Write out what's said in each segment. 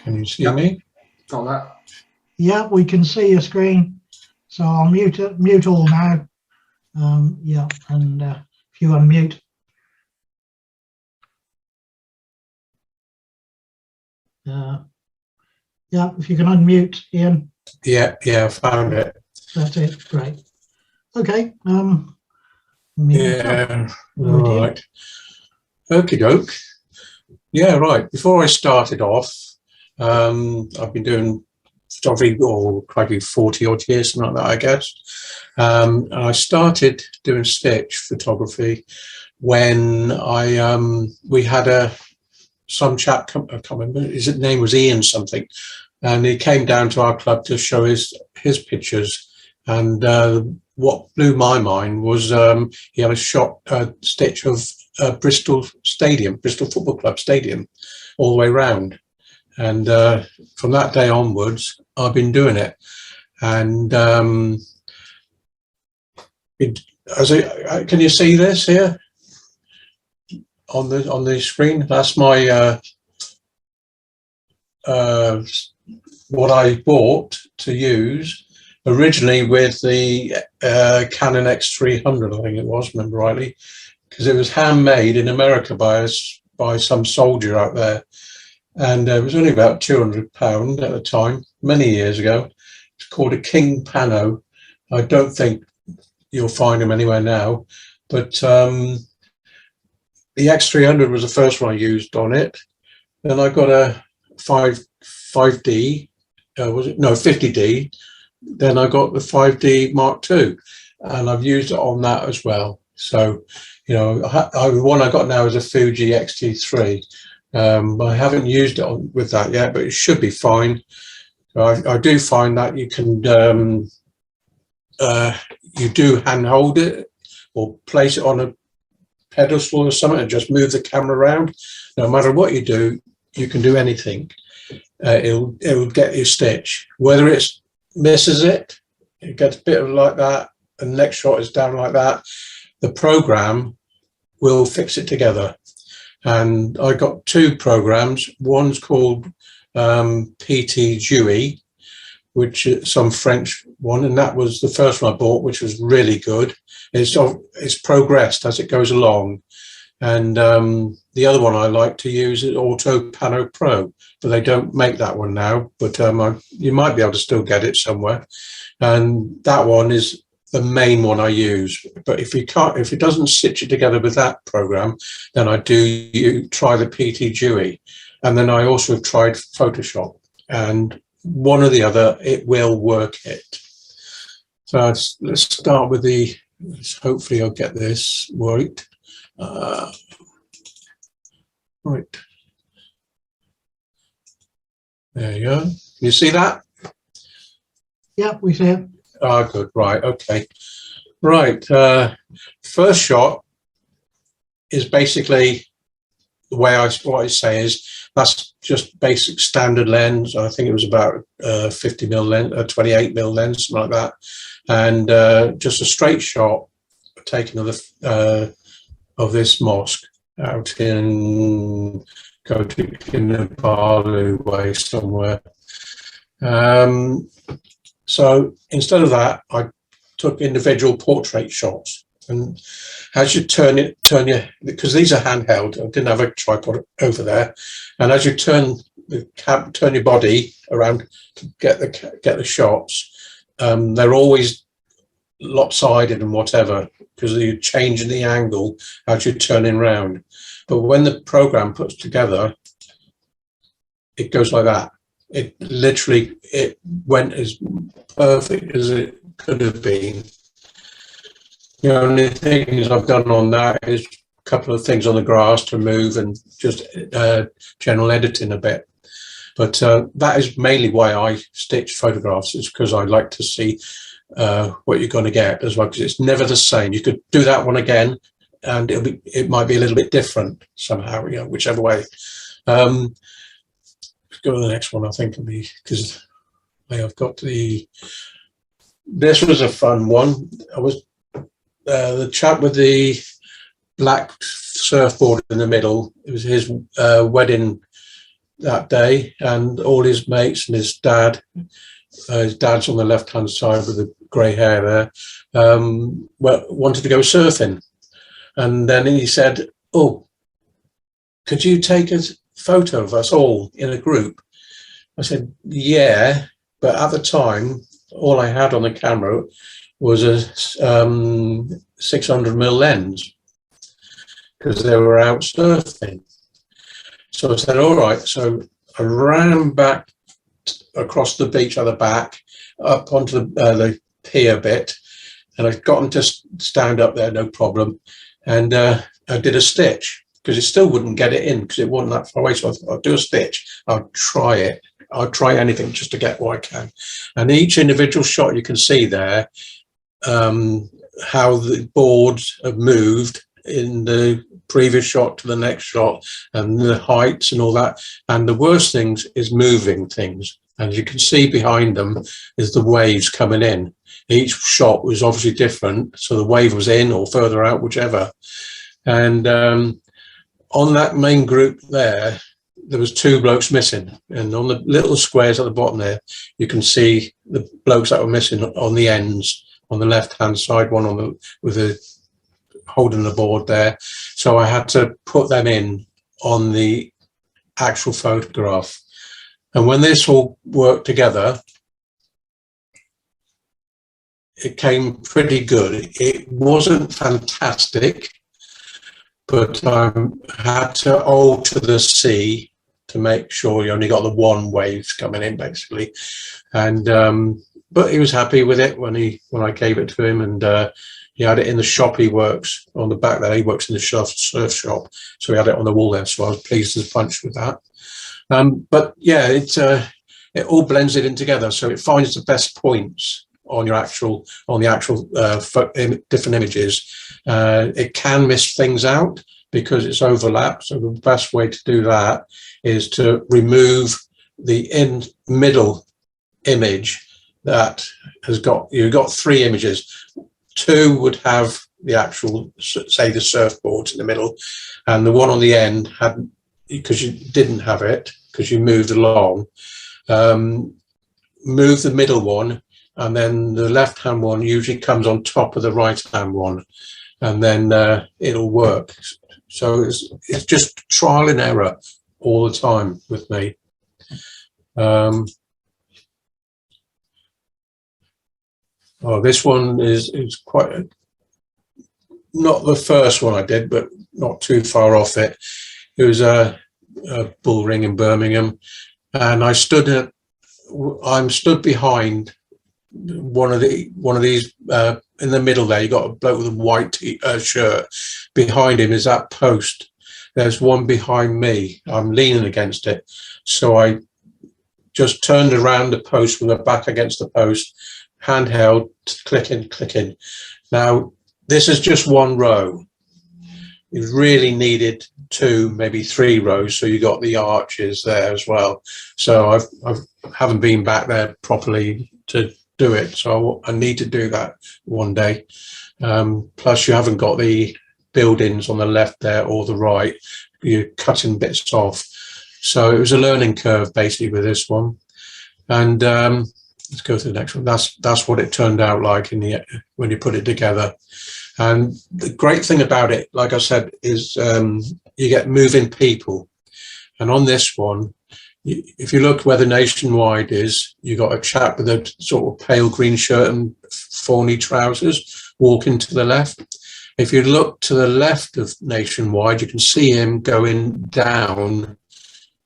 Can you see Yep. me? Got that. Yeah, we can see your screen. So I'll mute all now. Yeah, and if you unmute. Yeah, if you can unmute, Ian. Yeah, I found it. That's it. Great. Okay. Yeah, right. Okie doke. Yeah, right. Before I started off, I've been doing photography, or probably 40 odd years, something like that, I guess. And I started doing stitch photography when we had some chap, I can't remember, his name was Ian something, and he came down to our club to show his pictures. And what blew my mind was he had a stitch of Bristol Football Club Stadium, all the way round. And from that day onwards, I've been doing it. And can you see this here on the screen? That's my what I bought to use originally with the Canon X300, I think it was, remember rightly, because it was handmade in America by some soldier out there, and it was only about £200 at the time, many years ago. It's called a King Pano. I don't think you'll find them anywhere now, but the X300 was the first one I used on it. Then I got a 5D, was it? No, 50D. Then I got the 5D Mark II, and I've used it on that as well. So, you know, the one I got now is a Fuji X-T3. I haven't used it with that yet, but it should be fine. So I do find that you can you do hand hold it or place it on a pedestal or something and just move the camera around. No matter what you do, you can do anything. It'll get your stitch. Whether it misses it gets a bit of like that, and the next shot is down like that, the program will fix it together. And I got two programs. One's called PT Dewey, which is some French one, and that was the first one I bought, which was really good. It's progressed as it goes along. And the other one I like to use is Auto Pano Pro, but they don't make that one now, but you might be able to still get it somewhere. And that one is the main one I use. But if it doesn't stitch it together with that program, then I do try the PT Dewey. And then I also have tried Photoshop, and one or the other, it will work it. So let's start with hopefully I'll get this right. Right. There you go. You see that? Yeah, we see it. Ah, good. Right. Okay. Right. First shot is basically the way what I say is that's just basic standard lens. I think it was about 50mm lens, 28mm lens, something like that, and just a straight shot taken of this mosque out in Kinabalu way somewhere. So instead of that, I took individual portrait shots, and as you turn because these are handheld, I didn't have a tripod over there, and as you turn your body around to get the shots, they're always lopsided and whatever because you're changing the angle as you're turning round. But when the program puts together, it goes like that. It literally, it went as perfect as it could have been. The only things I've done on that is a couple of things on the grass to move and just general editing a bit. But that is mainly why I stitch photographs, is because I like to see what you're going to get as well, because it's never the same. You could do that one again and it might be a little bit different somehow, you know, whichever way. Let's go to the next one, I think, because I've got this was a fun one. I was the chap with the black surfboard in the middle. It was his wedding that day, and all his mates and his dad's on the left hand side with the grey hair there, wanted to go surfing. And then he said, "Oh, could you take a photo of us all in a group?" I said, "Yeah," but at the time, all I had on the camera was a 600mm lens because they were out surfing. So I said, "All right." So I ran back across the beach at the back, up onto the pier bit, and I got them to stand up there, no problem. And I did a stitch because it still wouldn't get it in because it wasn't that far away. So I thought, I'll do a stitch. I'll try it. I'll try anything just to get what I can. And each individual shot you can see there, how the boards have moved in the previous shot to the next shot, and the heights and all that. And the worst things is moving things. And you can see behind them is the waves coming in. Each shot was obviously different, so the wave was in or further out, whichever. And on that main group there was 2 blokes missing. And on the little squares at the bottom there, you can see the blokes that were missing on the ends, on the left-hand side, one on the with the holding the board there. So I had to put them in on the actual photograph. And when this all worked together, it came pretty good. It wasn't fantastic, but I had to alter the sea to make sure you only got the one waves coming in, basically. And but he was happy with it when I gave it to him, and he had it in the shop he works on the back there. He works in the surf shop, so he had it on the wall there. So I was pleased as punch with that. But yeah, it all blends it in together, so it finds the best points on the actual different images. It can miss things out because it's overlapped. So the best way to do that is to remove the middle image that has you've got 3 images. 2 would have the actual, say, the surfboards in the middle, and the one on the end hadn't, because you didn't have it because you moved along. Move the middle one, and then the left hand one usually comes on top of the right hand one, and then it'll work. So it's just trial and error all the time with me. This one is quite not the first one I did, but not too far off it. It was a bull ring in Birmingham, and I'm stood behind one of these in the middle there. You got a bloke with a white shirt. Behind him is that post. There's one behind me. I'm leaning against it, so I just turned around the post with my back against the post, handheld, clicking. Now this is just one row. It really needed 2, maybe 3 rows, so you got the arches there as well. So I haven't been back there properly to do it, so I need to do that one day. Plus you haven't got the buildings on the left there or the right. You're cutting bits off. So it was a learning curve basically with this one. And let's go to the next one. That's what it turned out like when you put it together. And the great thing about it, like I said, is you get moving people. And on this one, if you look where the Nationwide is, you got a chap with a sort of pale green shirt and fawny trousers walking to the left. If you look to the left of Nationwide, you can see him going down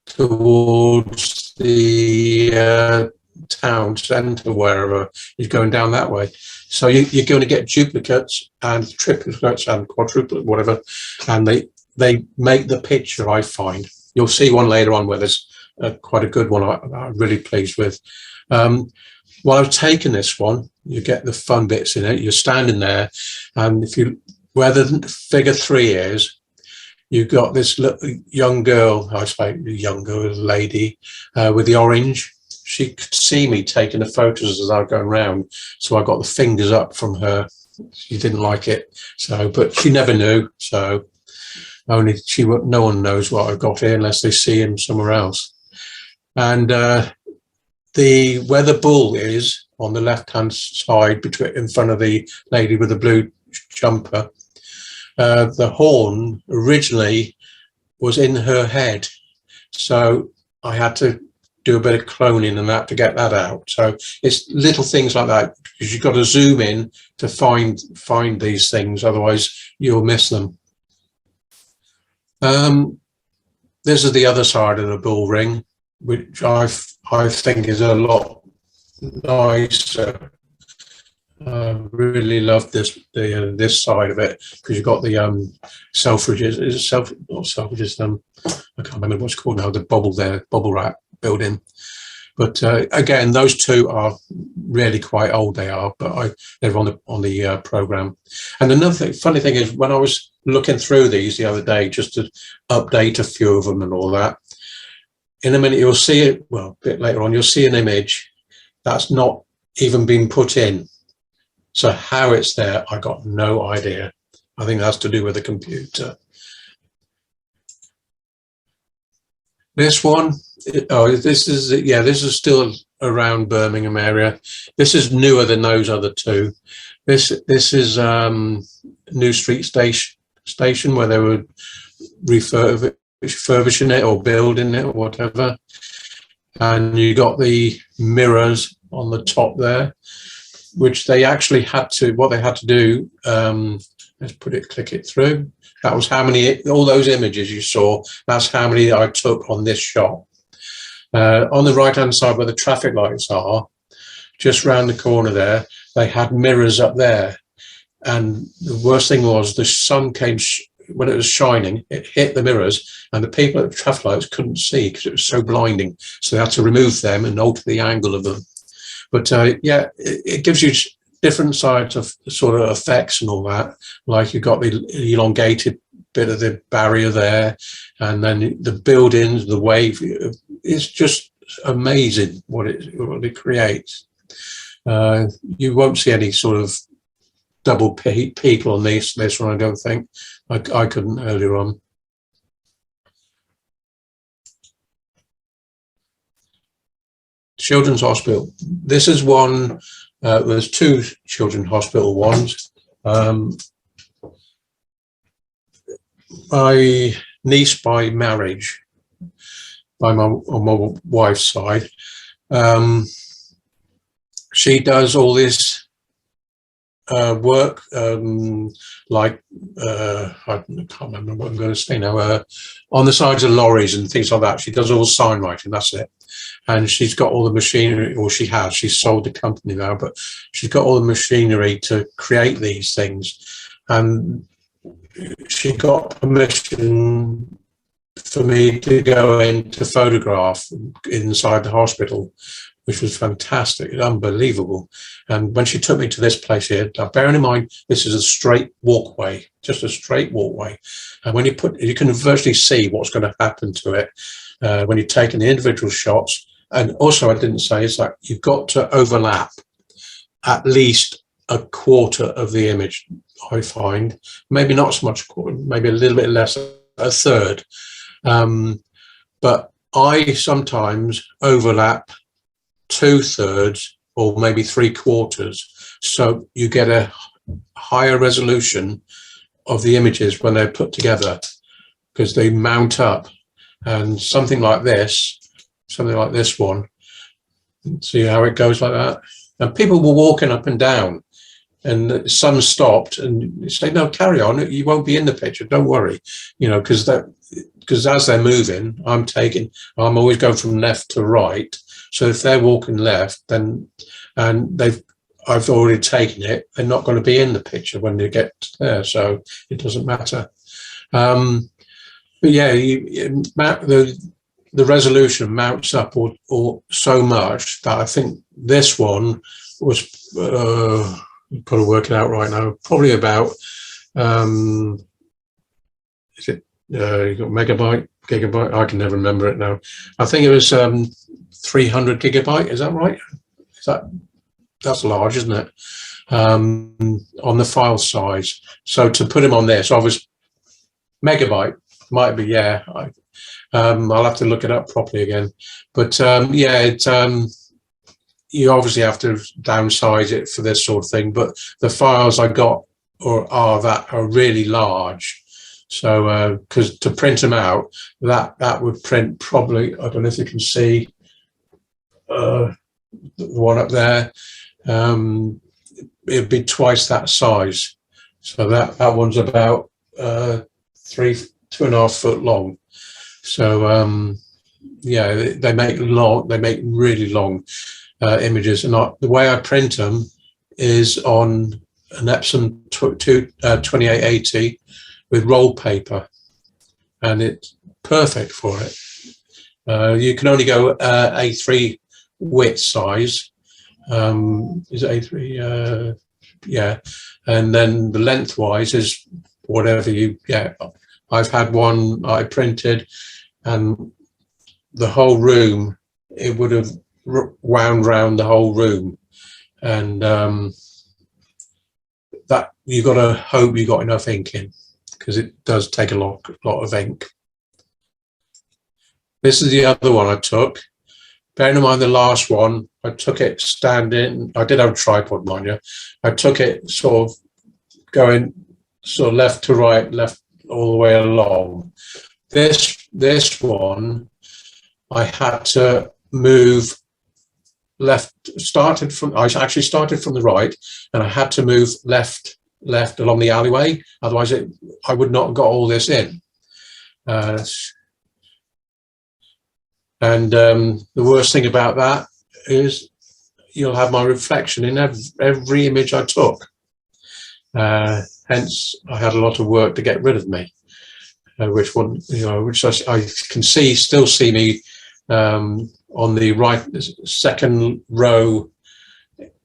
towards the town centre, wherever he's going down that way. So you're going to get duplicates and triplets and quadruplets, whatever, and they make the picture, I find. You'll see one later on where there's quite a good one I'm really pleased with. While I was taking this one, you get the fun bits in it. You're standing there, and where the figure 3 is, you've got this young girl, I suppose a young girl, a lady, with the orange. She could see me taking the photos as I was going round, so I got the fingers up from her. She didn't like it, but she never knew. So no one knows what I got here unless they see him somewhere else. And where the bull is on the left-hand side, in front of the lady with the blue jumper, the horn originally was in her head. So I had to do a bit of cloning and that to get that out. So it's little things like that, because you've got to zoom in to find these things, otherwise you'll miss them. This is the other side of the bull ring, which I think is a lot nicer. Really love this side of it, because you've got the selfridges. Is it not selfridges? I can't remember what's called now. The bubble wrap building. But again, those two are really quite old. They are, but they're on the program. And another funny thing is, when I was looking through these the other day just to update a few of them and all that, in a minute you'll see it. Well, a bit later on, you'll see an image that's not even been put in. So how it's there, I got no idea. I think that's to do with the computer. This one, this is still around Birmingham area. This is newer than those other two. This is New Street Station, where they were refurbishing it or building it or whatever. And you got the mirrors on the top there, which they actually had to, what they had to do, let's click it through. That was how many, all those images you saw, that's how many I took on this shot. On the right-hand side where the traffic lights are, just round the corner there, they had mirrors up there. And the worst thing was the sun came, when it was shining, it hit the mirrors, and the people at the traffic lights couldn't see because it was so blinding. So they had to remove them and alter the angle of them. But yeah, it gives you different sides of sort of effects and all that. Like you've got the elongated bit of the barrier there, and then the buildings, the wave. It's just amazing what it creates. You won't see any sort of double people on this one, I don't think. I couldn't earlier on. Children's Hospital. This is one, there's two Children's Hospital ones. My niece by marriage, on my wife's side, she does all this work, like I can't remember what I'm going to say now, on the sides of lorries and things like that. She does all the sign writing, that's it. And she's got all the machinery, or she's sold the company now, but she's got all the machinery to create these things. And she got permission for me to go in to photograph inside the hospital, which was fantastic, unbelievable. And when she took me to this place here, now bearing in mind, this is a straight walkway, just a straight walkway. And when you can virtually see what's going to happen to it when you're taking the individual shots. And also, I didn't say, is that you've got to overlap at least a quarter of the image, I find. Maybe not so much a quarter, maybe a little bit less, a third. But I sometimes overlap 2/3 or maybe 3/4. So you get a higher resolution of the images when they're put together, because they mount up. And something like this one, see how it goes like that? And people were walking up and down, and some stopped and you say, no, carry on, you won't be in the picture, don't worry, you know, because as they're moving, I'm always going from left to right. So if they're walking left, then, and I've already taken it, they're not going to be in the picture when they get there, so it doesn't matter. But yeah, the resolution mounts up or so much that I think this one was, I've got to work it out right now, probably about, is it, you got megabyte, gigabyte? I can never remember it now. I think it was 300 gigabyte, is that right? That's large, isn't it? On the file size. So to put him on this, I was megabyte, might be, yeah, I'll have to look it up properly again. But yeah, you obviously have to downsize it for this sort of thing. But the files I got are really large. So because to print them out, that would print probably, I don't know if you can see the one up there. It'd be twice that size. So that one's about 2.5 foot long. So yeah, they make really long images, and the way I print them is on an Epson 2880 with roll paper, and it's perfect for it. You can only go A3 width size. Is it A3? Yeah, and then the lengthwise is whatever you get. I've had one I printed, and the whole room, it would have wound round the whole room, and that you've got to hope you got enough ink in, because it does take a lot of ink. This is the other one I took. Bearing in mind the last one, I took it standing. I did have a tripod, mind you. I took it sort of going sort of left to right, left all the way along. This one, I had to move left. I actually started from the right, and I had to move left along the alleyway. Otherwise, I would not have got all this in. And the worst thing about that is you'll have my reflection in every image I took. Hence, I had a lot of work to get rid of me, which I can still see me on the right, second row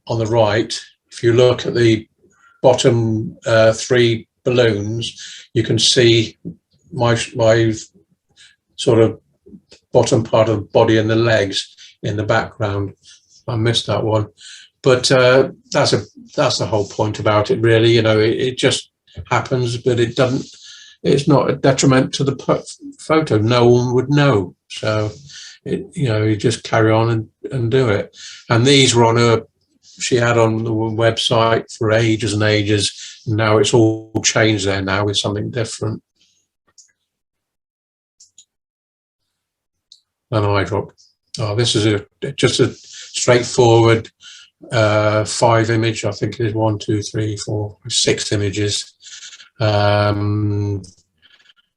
on the right. If you look at the bottom 3 balloons, you can see my sort of bottom part of the body and the legs in the background. I missed that one, but that's the whole point about it, really. It just happens, but it doesn't. It's not a detriment to the photo. No one would know. So you just carry on and do it. And these were she had on the website for ages and ages. Now it's all changed there now with something different. An eye drop. Oh, this is just a straightforward 5 image. I think it is 1, 2, 3, 4, 6 images.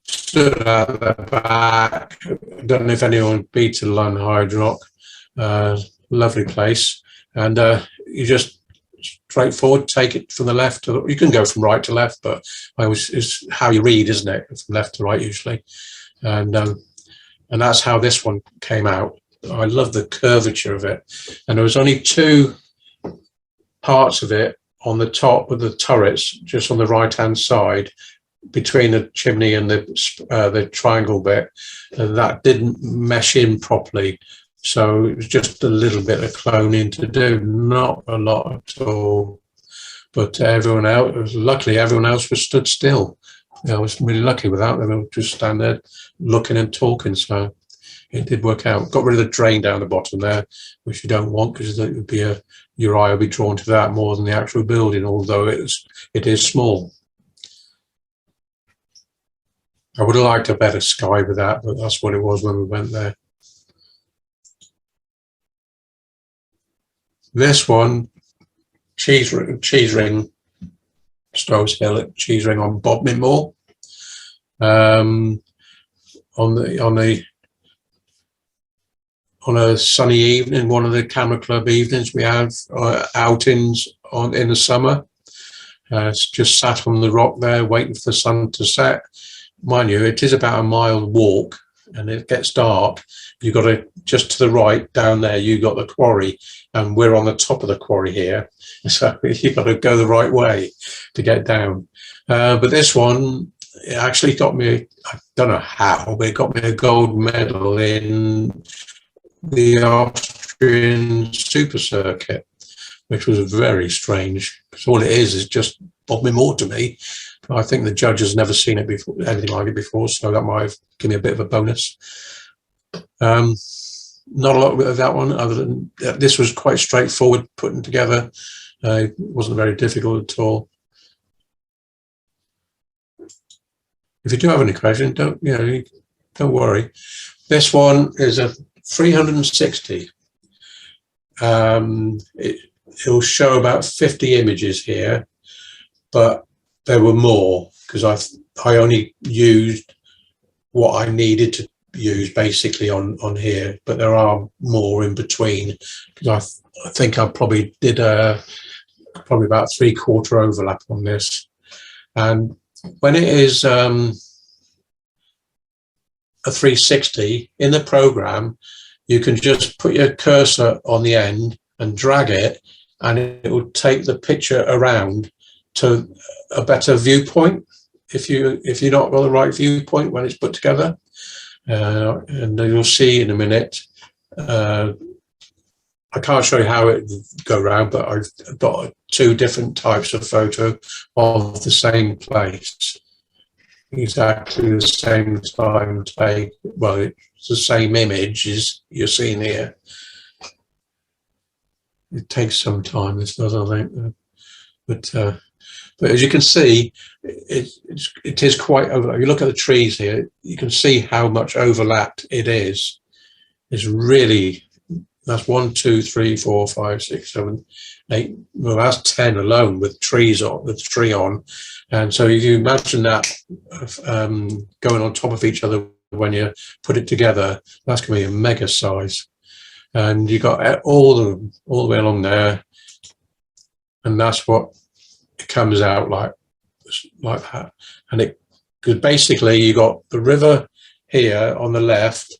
Stood at the back. I don't know if anyone been to London Hydrock. Lovely place. And you just straightforward take it from the left to you can go from right to left, but it's how you read, isn't it? From left to right usually. And that's how this one came out. I love the curvature of it. And there was only 2 parts of it on the top with the turrets, just on the right-hand side, between the chimney and the triangle bit, and that didn't mesh in properly. So it was just a little bit of cloning to do, not a lot at all. But luckily everyone else was stood still. I was really lucky with that. They were just stand there looking and talking. So it did work out. Got rid of the drain down the bottom there, which you don't want, because it would be your eye will be drawn to that more than the actual building, although it is small. I would have liked a better sky with that, but that's what it was when we went there. This one, cheese ring, Stoves Hill at Cheese Ring on Bodmin Moor. On a sunny evening, one of the camera club evenings we have outings in the summer. Just sat on the rock there waiting for the sun to set. Mind you, it is about a mile walk, and it gets dark. You've got to, just to the right down there, you've got the quarry, and we're on the top of the quarry here. So you've got to go the right way to get down. But this one, it actually got me, I don't know how, but it got me a gold medal in the Austrian Super Circuit, which was very strange, because all it is just bothered me more to me. I think the judge has never seen it before, anything like it before, so that might have given me a bit of a bonus. Not a lot of that one, other than this was quite straightforward putting together. It wasn't very difficult at all. If you do have any questions, don't worry. This one is a 360. It'll show about 50 images here, but there were more because I only used what I needed to use basically on here, but there are more in between because I think I probably did probably about 3/4 overlap on this. And when it is a 360 in the program, you can just put your cursor on the end and drag it, and it will take the picture around to a better viewpoint if you're not got the right viewpoint when it's put together. And you'll see in a minute. I can't show you how it go around, but I've got 2 different types of photo of the same place, exactly the same time take. Well, it's the same image as you're seeing here. It takes some time, this does, I think, but as you can see, it is quite over. If you look at the trees here, you can see how much overlapped it is. It's really, that's 1, 2, 3, 4, 5, 6, 7, 8. Well, that's 10 alone with trees on, with the tree on. And so if you imagine that going on top of each other when you put it together, that's going to be a mega size. And you got all the way along there, and that's what it comes out like that. And it, because basically you got the river here on the left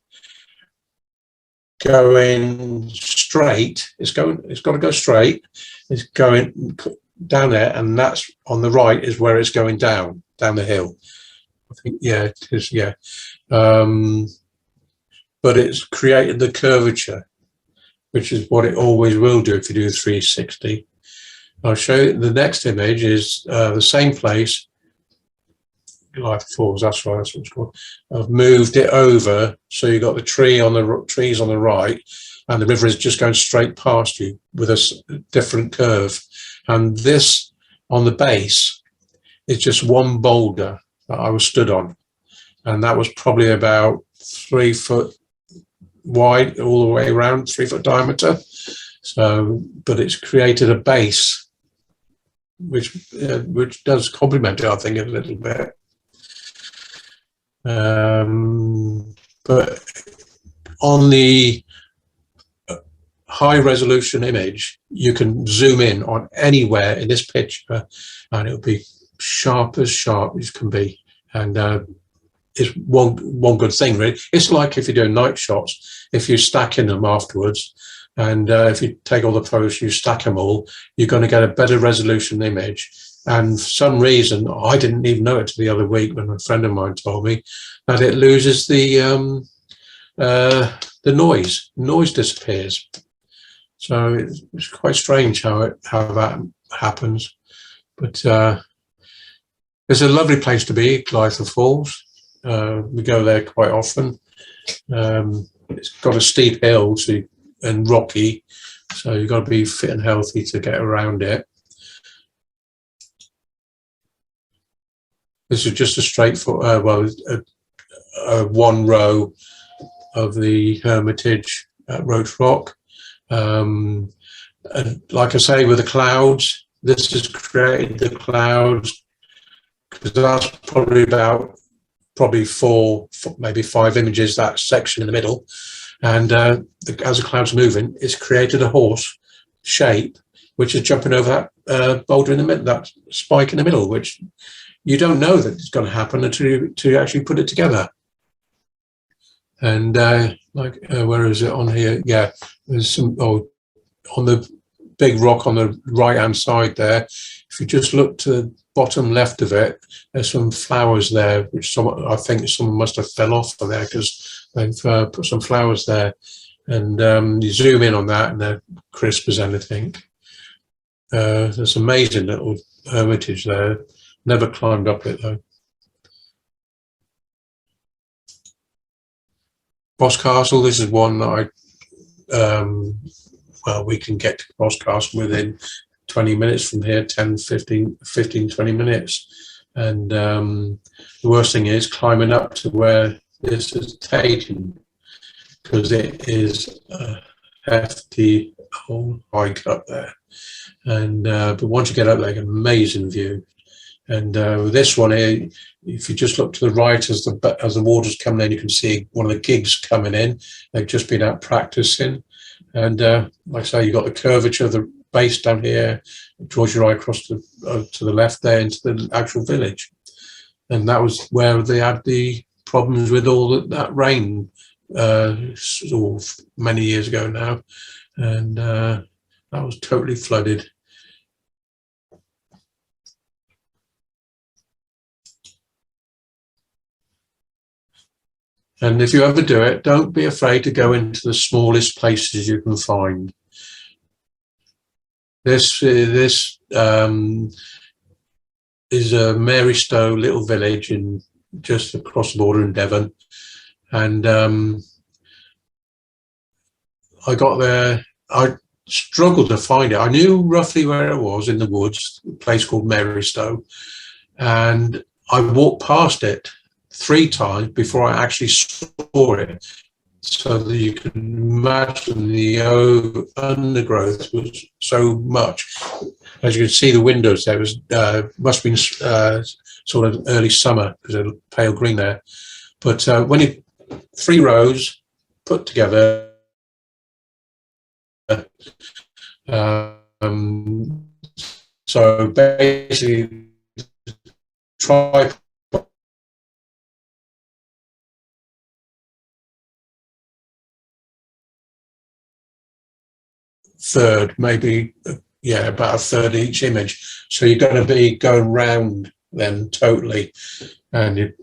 going straight. It's got to go straight. It's going down there, and that's on the right is where it's going down the hill. I think, yeah, it is, yeah. But it's created the curvature, which is what it always will do if you do 360. I'll show you the next image is the same place, Life Falls, that's right, that's what it's called. I've moved it over, so you've got the trees on the right, and the river is just going straight past you with a different curve. And this on the base is just one boulder that I was stood on, and that was probably about 3 foot wide all the way around, 3 foot diameter. So, but it's created a base which does complement it, I think, a little bit. But on the high resolution image, you can zoom in on anywhere in this picture, and it'll be sharp as can be. And it's one good thing, really. It's like if you're doing night shots, if you're stacking them afterwards, and if you take all the photos, you stack them all, you're going to get a better resolution image. And for some reason, I didn't even know it till the other week when a friend of mine told me that it loses the noise. Noise disappears. So it's quite strange how that happens. But it's a lovely place to be, Glytha Falls. We go there quite often. It's got a steep hill and rocky, so you've got to be fit and healthy to get around it. This is just a straightforward, one row of the Hermitage at Roach Rock. And like I say, with the clouds, this has created the clouds, because that's probably 4, maybe 5 images, that section in the middle. And as the cloud's moving, it's created a horse shape, which is jumping over that boulder in the middle, that spike in the middle, which you don't know that it's going to happen until you actually put it together. And where is it on here? Yeah, there's some, on the big rock on the right-hand side there. If you just look to the bottom left of it, there's some flowers there, which I think someone must have fell off of there, because they've put some flowers there. And you zoom in on that, and they're crisp as anything. There's amazing little hermitage there. Never climbed up it though. Boscastle, this is one that well, we can get to Boscastle within 20 minutes from here, 10, 15, 20 minutes. And the worst thing is climbing up to where this is taken, because it is a hefty old hike up there. And but once you get up there, an amazing view. And with this one here, if you just look to the right as the water's coming in, you can see one of the gigs coming in. They've just been out practicing. And like I say, you've got the curvature of the base down here, it draws you right across to the left there into the actual village. And that was where they had the problems with all that rain sort of many years ago now. And that was totally flooded. And if you ever do it, don't be afraid to go into the smallest places you can find. This is a Mary Stowe little village in just across the border in Devon. And I got there, I struggled to find it. I knew roughly where it was in the woods, a place called Mary Stowe. And I walked past it 3 times before I actually saw it, so that you can imagine the undergrowth was so much. As you can see, the windows there was must have been sort of early summer because they're pale green there. But when you 3 rows put together, so basically try. Third, maybe, yeah, about a third each image. So you're going to be going round then totally, and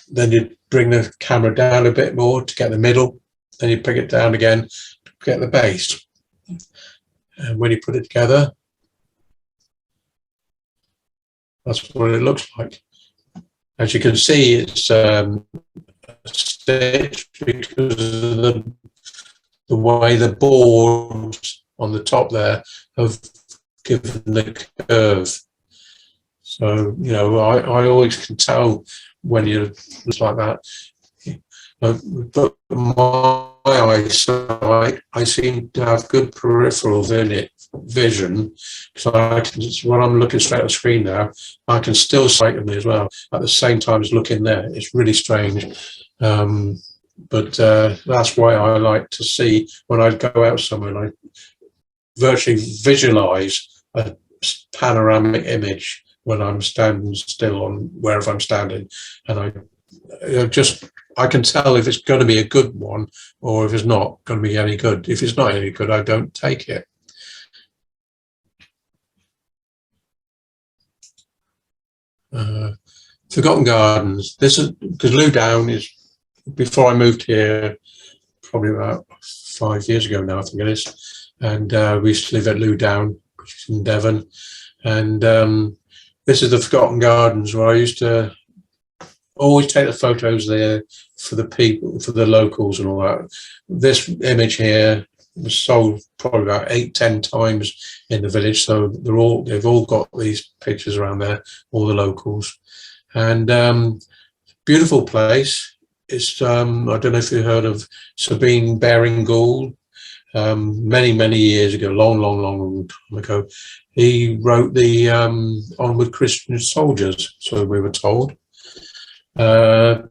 then you bring the camera down a bit more to get the middle, then you bring it down again to get the base. And when you put it together, that's what it looks like. As you can see, it's stitched because of the way the boards on the top there have given the curve. So, you know, I always can tell when you're like that. But my eyesight, I seem to have good peripheral vision. So I can, when I'm looking straight at the screen now, I can still sight them as well at the same time as looking there. It's really strange. But that's why I like to see when I go out somewhere and I virtually visualize a panoramic image when I'm standing still on wherever I'm standing, and I can tell if it's going to be a good one or if it's not going to be any good. If it's not any good, I don't take it. Forgotten Gardens. This is because Lewdown is, before I moved here, probably about 5 years ago now, I think it is. And we used to live at Lewdown, which is in Devon. And this is the Forgotten Gardens, where I used to always take the photos there for the people, for the locals and all that. This image here was sold probably about 8-10 times in the village. So they've all got these pictures around there, all the locals. And beautiful place. It's I don't know if you heard of Sabine Baring-Gould. Many years ago, long time ago, he wrote the Onward Christian Soldiers, so we were told. That's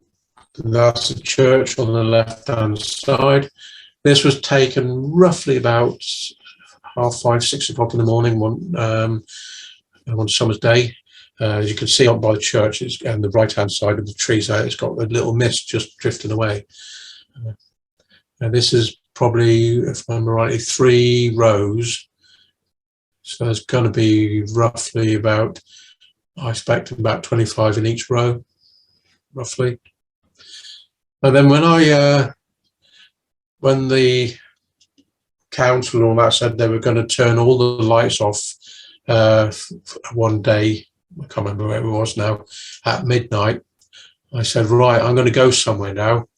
the church on the left-hand side. This was taken roughly about 5:30, 6 o'clock in the morning one summer's day. As you can see up by the church, it's on the right-hand side of the trees there, it's got a little mist just drifting away. And this is probably, if I'm right, 3 rows. So there's going to be roughly about, I expect about 25 in each row, roughly. And then when the council and all that said they were going to turn all the lights off one day, I can't remember where it was now, at midnight. I said, right, I'm going to go somewhere now.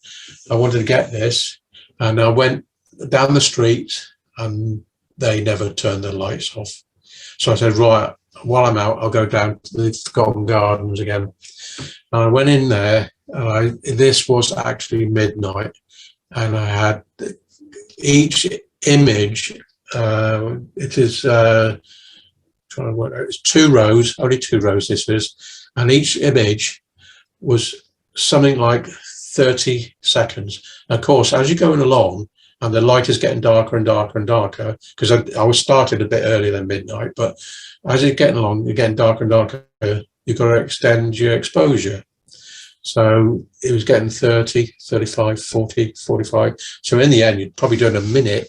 I wanted to get this. And I went down the street and they never turned the lights off. So I said, right, while I'm out, I'll go down to the Forgotten Gardens again. And I went in there, and this was actually midnight, and I had each image. It is trying to work out. It's 2 rows, only 2 rows. This is, and each image was something like 30 seconds. And of course, as you're going along, and the light is getting darker and darker and darker, because I was started a bit earlier than midnight, but as you're getting along, you're getting darker and darker, you've got to extend your exposure. So it was getting 30, 35, 40, 45. So in the end, you're probably doing a minute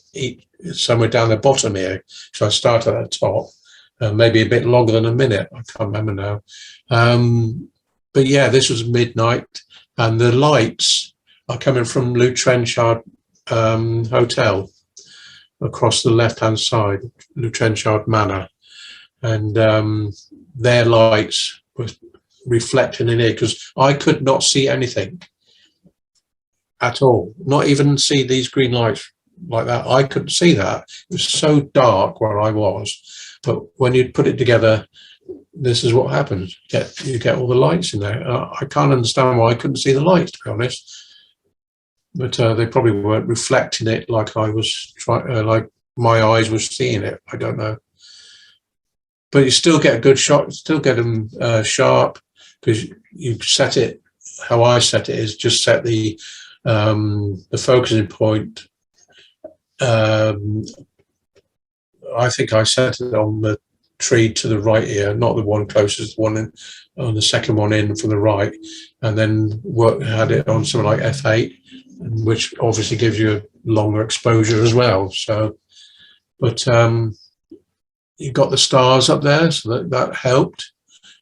somewhere down the bottom here. So I started at the top, maybe a bit longer than a minute. I can't remember now. But yeah, this was midnight, and the lights are coming from Lou Trenchard Hotel across the left-hand side, Lou Trenchard Manor, and their lights were reflecting in here, because I could not see anything at all, not even see these green lights like that. I couldn't see that. It was so dark where I was. But when you put it together, this is what happens. You get all the lights in there. I can't understand why I couldn't see the lights, to be honest. But they probably weren't reflecting it like I was trying, like my eyes were seeing it. I don't know. But you still get a good shot. You still get them sharp, because you set it. How I set it is just set the focusing point. I think I set it on the tree to the right here, not the one closest, one in, on the second one in from the right, and then had it on something like f8, which obviously gives you a longer exposure as well. So, but you got the stars up there, so that helped,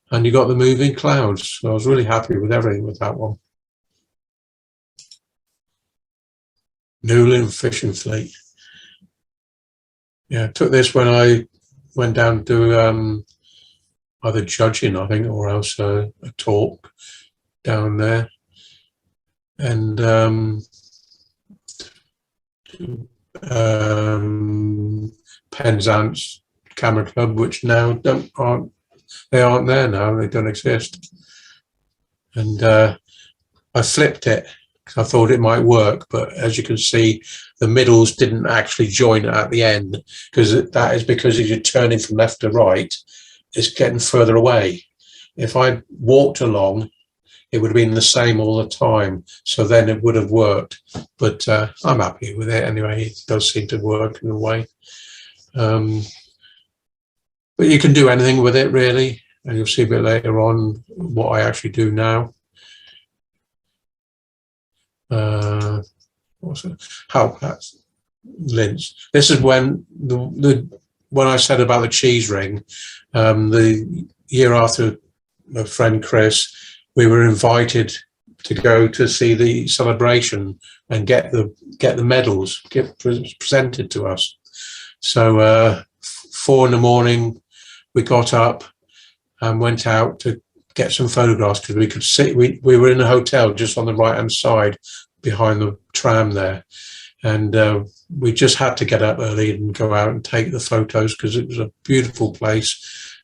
and you got the moving clouds. So I was really happy with everything with that one. Newlyn Fishing Fleet. Yeah, took this when I went down to either judging, I think, or else a talk down there, and Penzance Camera Club, which now aren't there now. They don't exist. And I flipped it because I thought it might work, but as you can see, the middles didn't actually join at the end, because that is because as you're turning from left to right, it's getting further away. If I walked along, it would have been the same all the time, so then it would have worked. But I'm happy with it anyway. It does seem to work in a way. But you can do anything with it, really, and you'll see a bit later on what I actually do now. What's it? How that's Linz. This is when when I said about the cheese ring, the year after my friend Chris, we were invited to go to see the celebration and get the medals presented to us. So 4 in the morning, we got up and went out to get some photographs, because we could see we were in a hotel just on the right hand side behind the tram there, and we just had to get up early and go out and take the photos, because it was a beautiful place.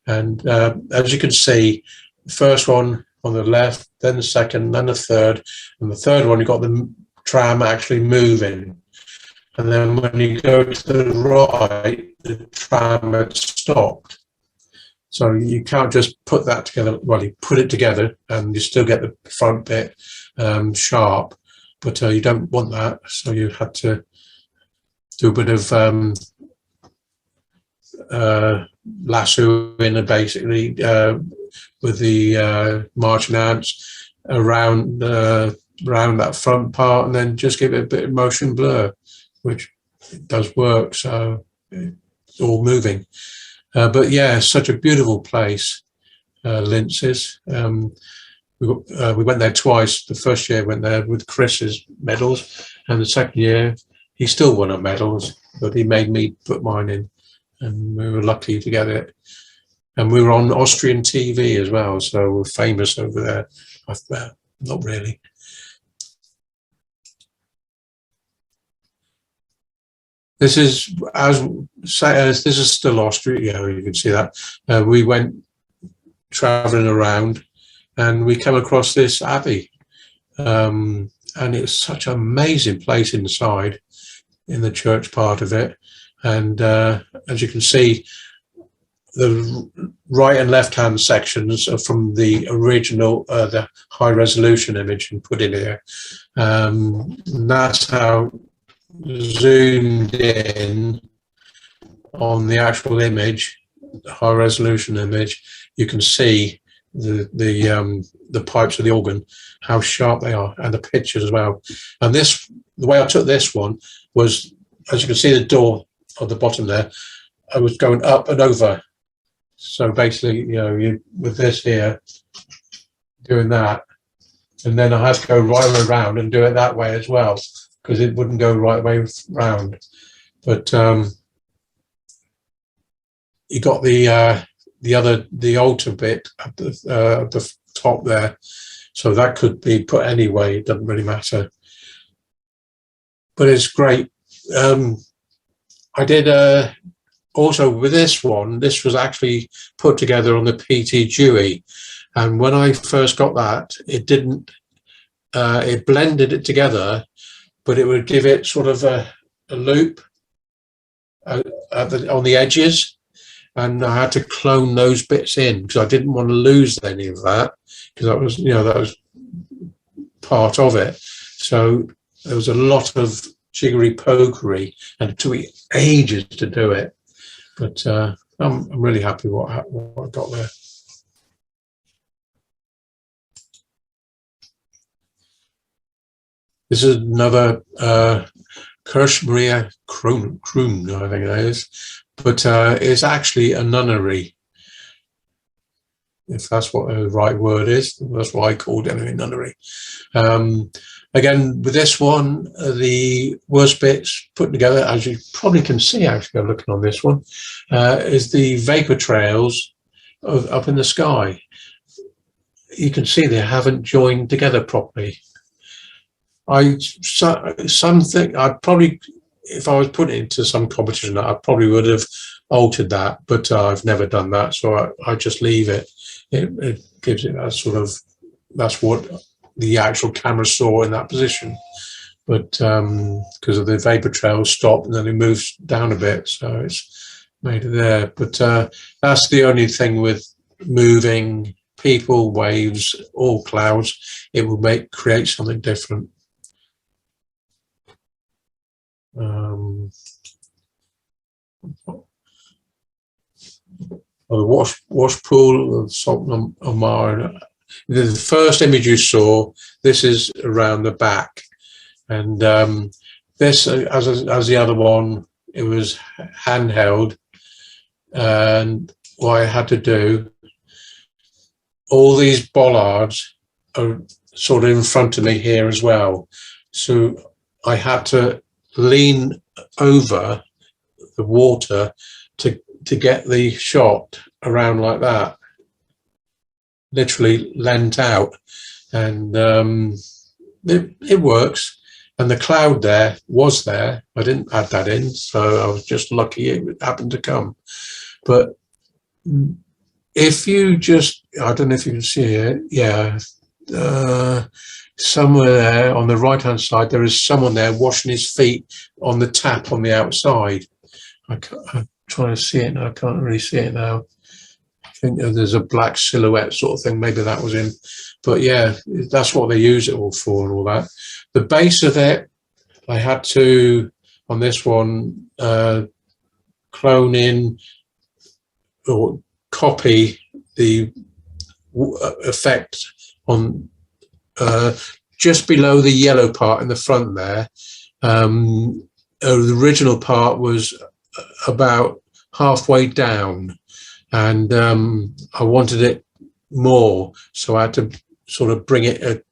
And as you can see, the first one on the left, then the second, then the third, and the third one, you got the tram actually moving, and then when you go to the right, the tram had stopped. So you can't just put that together. Well, you put it together and you still get the front bit sharp, but you don't want that. So you had to do a bit of lassoing, basically, with the marching ants around that front part, and then just give it a bit of motion blur, which does work. So it's all moving. But yeah, such a beautiful place, Linz is. We went there twice. The first year I went there with Chris's medals, and the second year he still won our medals, but he made me put mine in, and we were lucky to get it. And we were on Austrian TV as well, so we're famous over there. Not really. This is this is still Austria. You can see that. We went traveling around, and we came across this abbey, and it's such an amazing place inside, in the church part of it. And as you can see, the right and left hand sections are from the original, the high resolution image and put in here. And that's how zoomed in on the actual image, the high resolution image. You can see the pipes of the organ, how sharp they are, and the pictures as well. And this, the way I took this one was, as you can see, the door at the bottom there, I was going up and over. So basically, you know, with this here, doing that, and then I had to go right around and do it that way as well, because it wouldn't go right way round. But you got the altar bit at the top there, so that could be put anyway. It doesn't really matter. But it's great. I did also with this one. This was actually put together on the PT Dewey, and when I first got that, it didn't. It blended it together, but it would give it sort of a loop on the edges, and I had to clone those bits in because I didn't want to lose any of that, because that was, you know, that was part of it. So there was a lot of jiggery pokery, and it took me ages to do it, but I'm really happy what I got there. This is another Kirche Maria Kroon, I think it is, but it's actually a nunnery, if that's what the right word is. That's what I called it, anyway, nunnery. Again, with this one, the worst bits put together, as you probably can see, actually, I'm looking on this one, is the vapor trails up in the sky. You can see they haven't joined together properly. Something I'd probably, if I was putting it into some competition, I probably would have altered that, but I've never done that, so I just leave it. It gives it that sort of, that's what the actual camera saw in that position, but because of the vapor trail stopped and then it moves down a bit, so it's made it there. But that's the only thing with moving people, waves, or clouds, it will create something different. The wash pool of Salt Omar. The first image you saw, this is around the back, and this, as the other one, it was handheld, and what I had to do, all these bollards are sort of in front of me here as well, so I had to lean over the water to get the shot around like that, literally leant out, and it works. And the cloud there was there, I didn't add that in, so I was just lucky it happened to come. But if you just, I don't know if you can see it, yeah, somewhere there on the right hand side there is someone there washing his feet on the tap on the outside. I'm trying to see it now, I can't really see it now. I think there's a black silhouette sort of thing, maybe that was him. But yeah, that's what they use it all for and all that. The base of it, I had to, on this one, clone in or copy the effect on just below the yellow part in the front there. The original part was about halfway down, and I wanted it more, so I had to sort of bring it,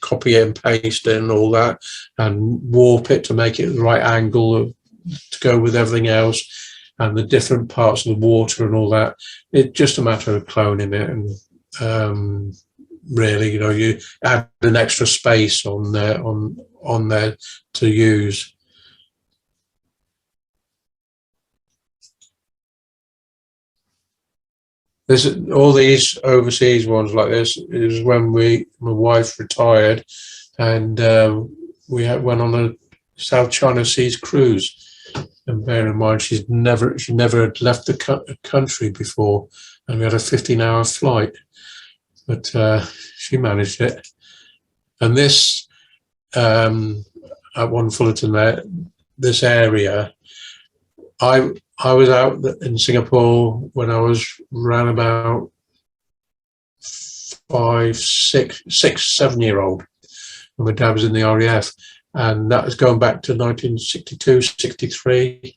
copy it and paste it and all that, and warp it to make it the right angle to go with everything else. and the different parts of the water and all that. It's just a matter of cloning it, and really, you know, you add an extra space on there to use. All these overseas ones like this is when my wife retired, and we went on a South China Seas cruise. And bear in mind, she never had left the country before, and we had a 15-hour flight, but she managed it. And this at One Fullerton there, this area, I was out in Singapore when I was around about 5, 6, 7-year-old, and my dad was in the RAF. And that was going back to 1962, 63.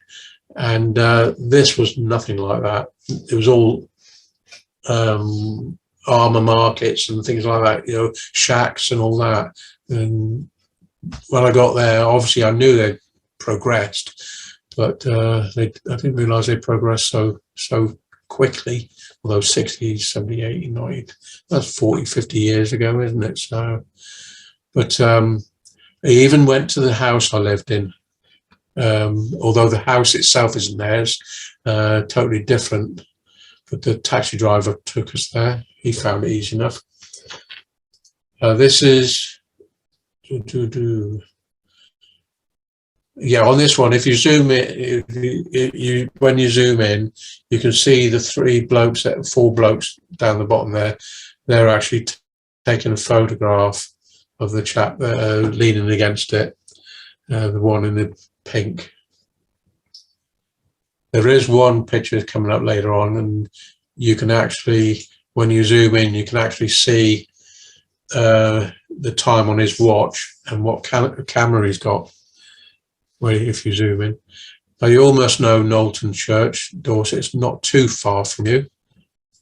And this was nothing like that. It was all armour markets and things like that, you know, shacks and all that. And when I got there, obviously I knew they'd progressed, but I didn't realise they progressed so quickly. Although 60, 70, 80, 90, that's 40, 50 years ago, isn't it? So, but I even went to the house I lived in, although the house itself isn't theirs, totally different. But the taxi driver took us there. He found it easy enough. This is, yeah, on this one, if you zoom in, when you zoom in, you can see the 4 blokes down the bottom there. They're actually taking a photograph of the chap leaning against it, the one in the pink. There is one picture coming up later on, and you can actually, when you zoom in, you can actually see the time on his watch and what camera he's got, if you zoom in. Now, you almost know Knowlton Church, Dorset. It's not too far from you.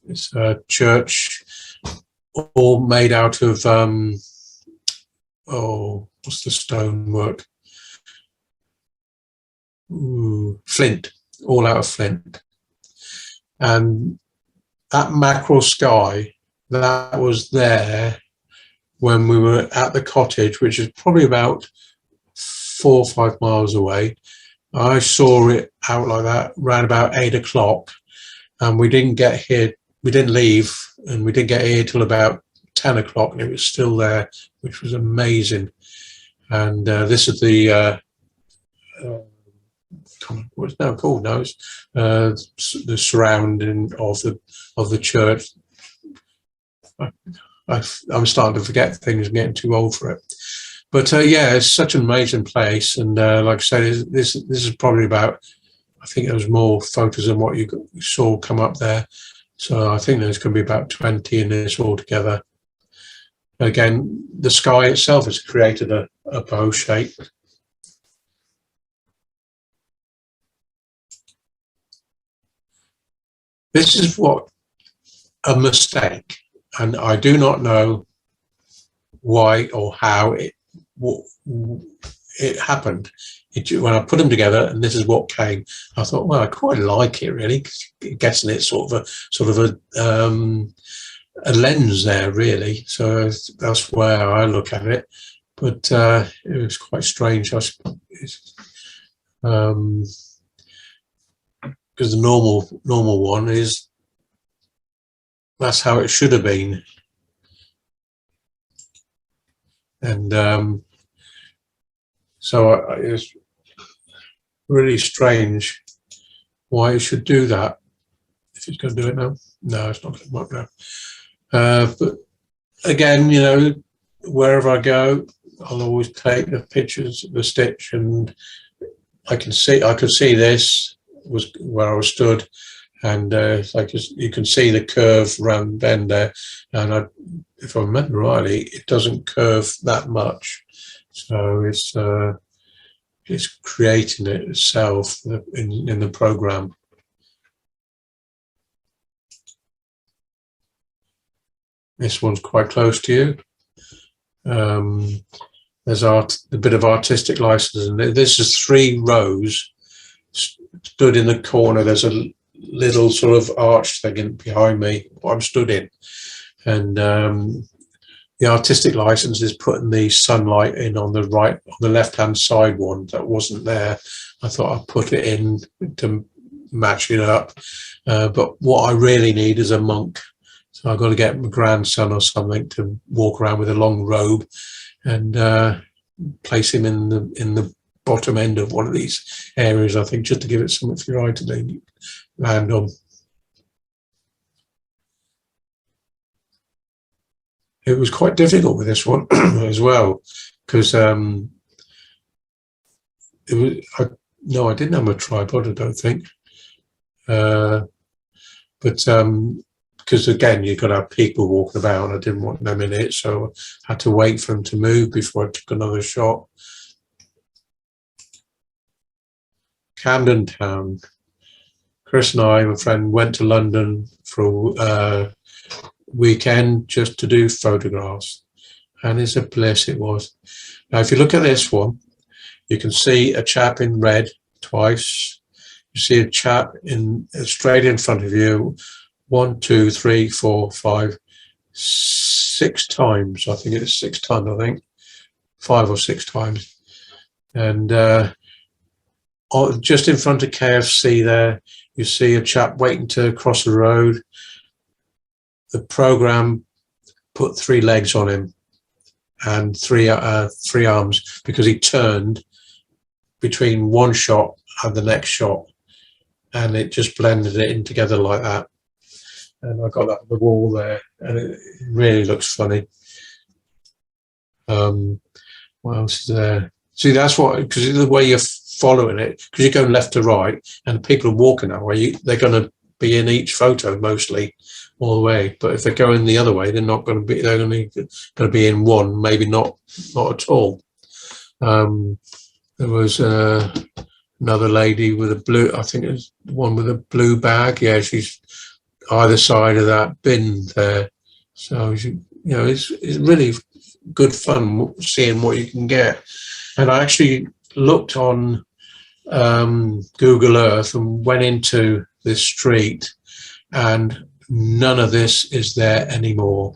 It's a church all made out of what's the stonework? Flint, all out of flint. And that mackerel sky, that was there when we were at the cottage, which is probably about 4 or 5 miles away. I saw it out like that around about 8 o'clock, and we didn't get here, we didn't leave, and we didn't get here till about 10 o'clock, and it was still there, which was amazing. And this is the what's now called now, the surrounding of the church. I'm starting to forget things and getting too old for it. But yeah, it's such an amazing place, and like I said, this is probably about, I think there was more photos than what you saw come up there. So I think there's going to be about 20 in this altogether. Again, the sky itself has created a bow shape. This is what a mistake, and I do not know why or how it happened. When I put them together, and this is what came, I thought, well, I quite like it really, guessing it's sort of a lens there really. So that's where I look at it. But it was quite strange, I suppose, because the normal one is, that's how it should have been. And so it's really strange why it should do that. If it's going to do it now, no, it's not going to work now. But again, you know, wherever I go, I'll always take the pictures of the stitch, and I could see this was where I was stood, and like you can see the curve around the bend there, and if I remember rightly, it doesn't curve that much, so it's creating it itself in the program. This one's quite close to you. There's a bit of artistic license, and this is 3 rows. stood in the corner. There's a little sort of arch thing behind me, what I'm stood in. And the artistic license is putting the sunlight in on the left-hand side one that wasn't there. I thought I'd put it in to match it up. But what I really need is a monk. So I've got to get my grandson or something to walk around with a long robe and place him in the bottom end of one of these areas, I think, just to give it something for your eye to land on. It was quite difficult with this one as well, because I didn't have a tripod, I don't think. But because again, you've got to have people walking about, and I didn't want them in it, so I had to wait for them to move before I took another shot. Camden Town. Chris and I, my friend, went to London for a weekend just to do photographs, and it's a bliss it was. Now, if you look at this one, you can see a chap in red twice. You see a chap straight in front of you, 1, 2, 3, 4, 5, 6 times. I think it's 6 times. I think 5 or 6 times, and just in front of KFC there, you see a chap waiting to cross the road. The program put 3 legs on him and 3 arms, because he turned between one shot and the next shot, and it just blended it in together like that. And I got that on the wall there, and it really looks funny. What else is there? See, that's what, because the way you're following it, because you're going left to right and people are walking that way, they're going to be in each photo mostly all the way. But if they're going the other way, they're not going to be, they're going to be in one, maybe not at all. There was another lady with a blue, I think it was one with a blue bag. Yeah, she's either side of that bin there. So, it's really good fun seeing what you can get. And I actually looked on Google Earth and went into this street, and none of this is there anymore.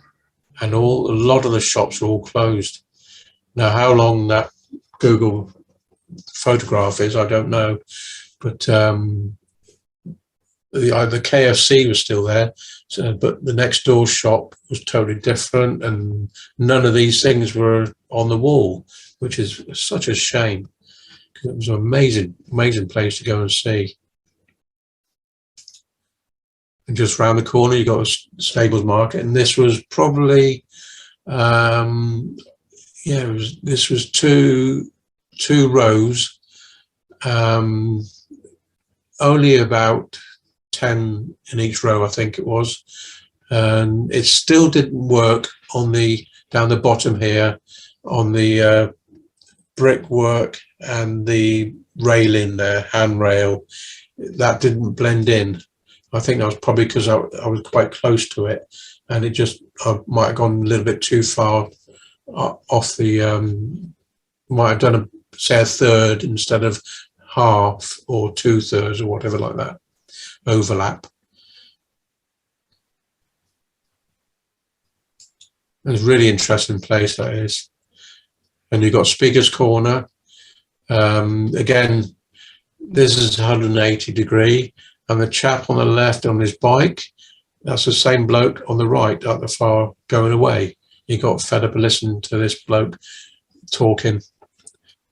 And a lot of the shops are all closed. Now, how long that Google photograph is, I don't know. But the KFC was still there, but the next door shop was totally different, and none of these things were on the wall, which is such a shame, because it was an amazing place to go and see. And just round the corner, you got a Stables Market, and this was probably, this was two rows, only about 10 in each row, I think it was, and it still didn't work on down the bottom here on the brickwork and the railing there, handrail. That didn't blend in. I think that was probably because I was quite close to it, and I might have gone a little bit too far off the, might have done say a third instead of half, or 2/3 or whatever like that, overlap. It's a really interesting place, that is. And you've got Speaker's Corner. Again, this is 180 degree, and the chap on the left on his bike, that's the same bloke on the right at the far going away. He got fed up of listening to this bloke talking.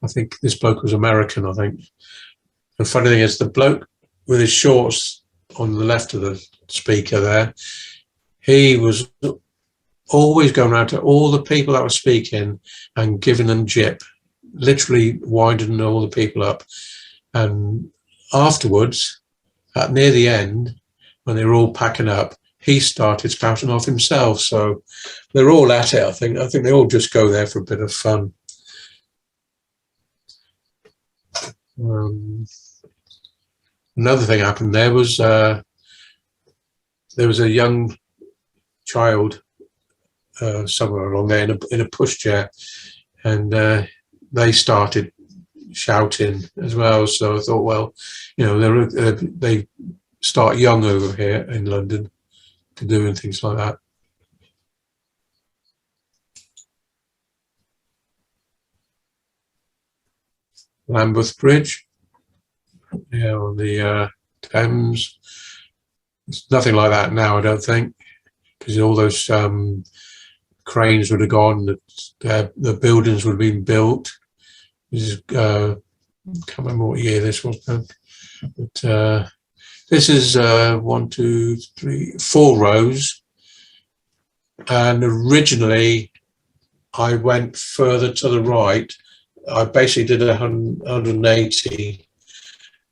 I think this bloke was American, I think. The funny thing is, the bloke with his shorts on the left of the speaker there, he was always going around to all the people that were speaking and giving them jip, literally winding all the people up. And afterwards, near the end, when they were all packing up, he started spouting off himself. So they're all at it, I think. I think they all just go there for a bit of fun. Another thing happened there was there was a young child somewhere along there in a pushchair, and they started shouting as well. So I thought, well, you know, they start young over here in London to doing things like that. Lambeth Bridge, yeah, on the Thames. It's nothing like that now, I don't think, because all those cranes would have gone, the buildings would have been built. This is, can't remember what year this was, but this is 1, 2, 3, 4 rows. And originally I went further to the right. I basically did 180,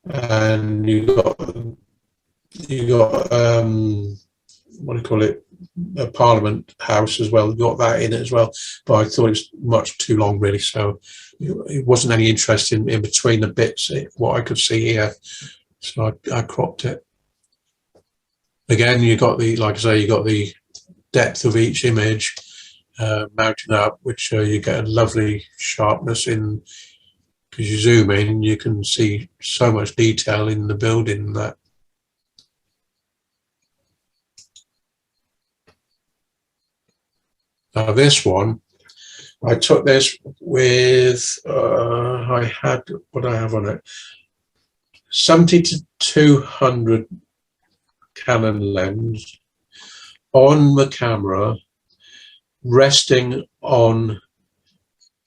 and you got what do you call it, a Parliament House as well. You got that in it as well, but I thought it was much too long really, so it wasn't any interest in between the bits, what I could see here, so I cropped it. Again, you got the, like I say, you got the depth of each image mounting up, which you get a lovely sharpness in, because you zoom in, you can see so much detail in the building and that. Now this one, I took this with, I had, what do I have on it? 70 to 200 Canon lens on the camera, resting on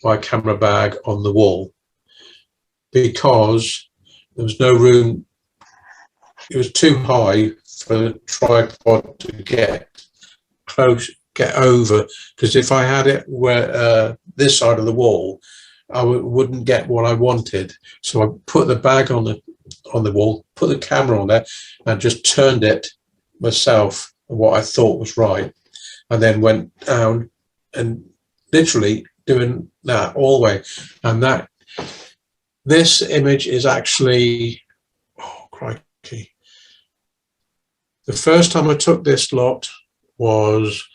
my camera bag on the wall, because there was no room. It was too high for the tripod to get close, get over, because if I had it where this side of the wall, I wouldn't get what I wanted. So I put the bag on the wall, put the camera on there, and just turned it myself what I thought was right, and then went down and literally doing that all the way. And that, this image is actually, oh crikey, the first time I took this lot was,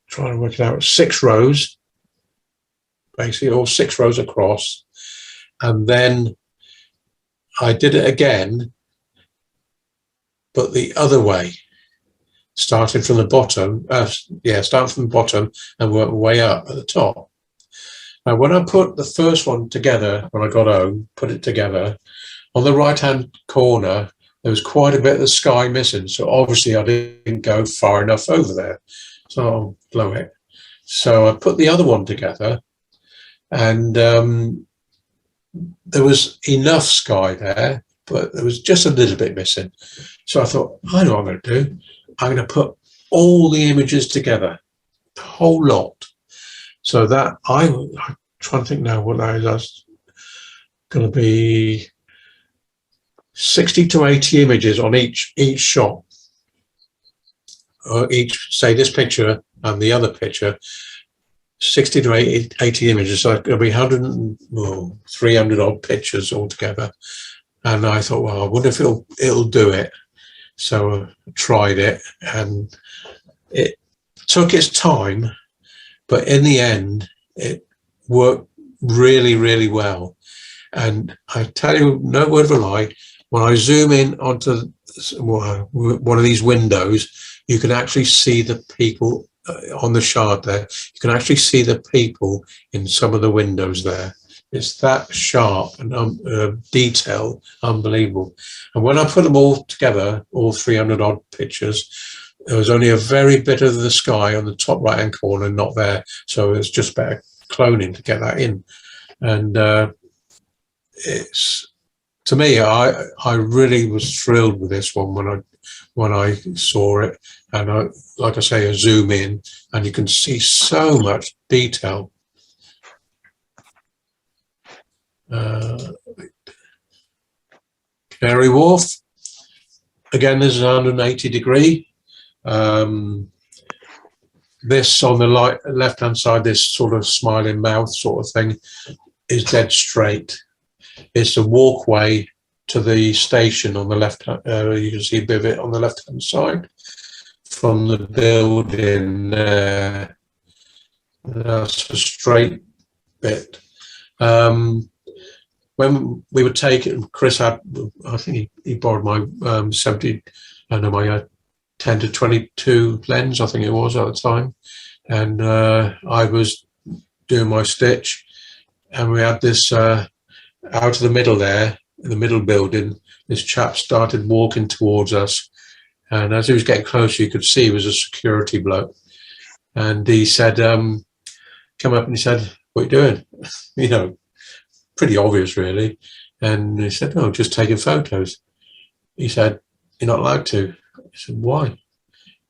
trying to work it out, 6 rows, basically all 6 rows across, and then I did it again, but the other way, starting from the bottom, starting from the bottom and work way up at the top. Now, when I put the first one together, when I got home, put it together, on the right-hand corner, there was quite a bit of the sky missing. So obviously I didn't go far enough over there. So I'll blow it. So I put the other one together, and there was enough sky there, but there was just a little bit missing. So I thought, I know what I'm going to do. I'm going to put all the images together, the whole lot. So that I'm trying to think now what that is. That's going to be 60 to 80 images on each shot. Each, say this picture and the other picture, 60 to 80 images. So it'll be 300 odd pictures altogether. And I thought, well, I wonder if it'll do it. So I tried it, and it took its time, but in the end, it worked really, really well. And I tell you, no word of a lie, when I zoom in onto one of these windows, you can actually see the people on the shard there. You can actually see the people in some of the windows there. It's that sharp and detail, unbelievable. And when I put them all together, all 300 odd pictures, there was only a very bit of the sky on the top right hand corner not there. So it's just better cloning to get that in. And it's, to me, I really was thrilled with this one when I saw it. And like I say, I zoom in and you can see so much detail. Canary Wharf, again, this is 180 degree. This on the left hand side, this sort of smiling mouth sort of thing, is dead straight. It's a walkway to the station on the left. You can see a bit of it on the left hand side from the building. That's a straight bit. When we were taking, Chris had, I think he borrowed my 10 to 22 lens, I think it was at the time. And I was doing my stitch, and we had this out of the middle there, in the middle building, this chap started walking towards us. And as he was getting closer, you could see he was a security bloke. And he said, come up and he said, "What are you doing?" You know, pretty obvious, really. And he said, "Oh, just taking photos." He said, "You're not allowed to." I said, "Why?"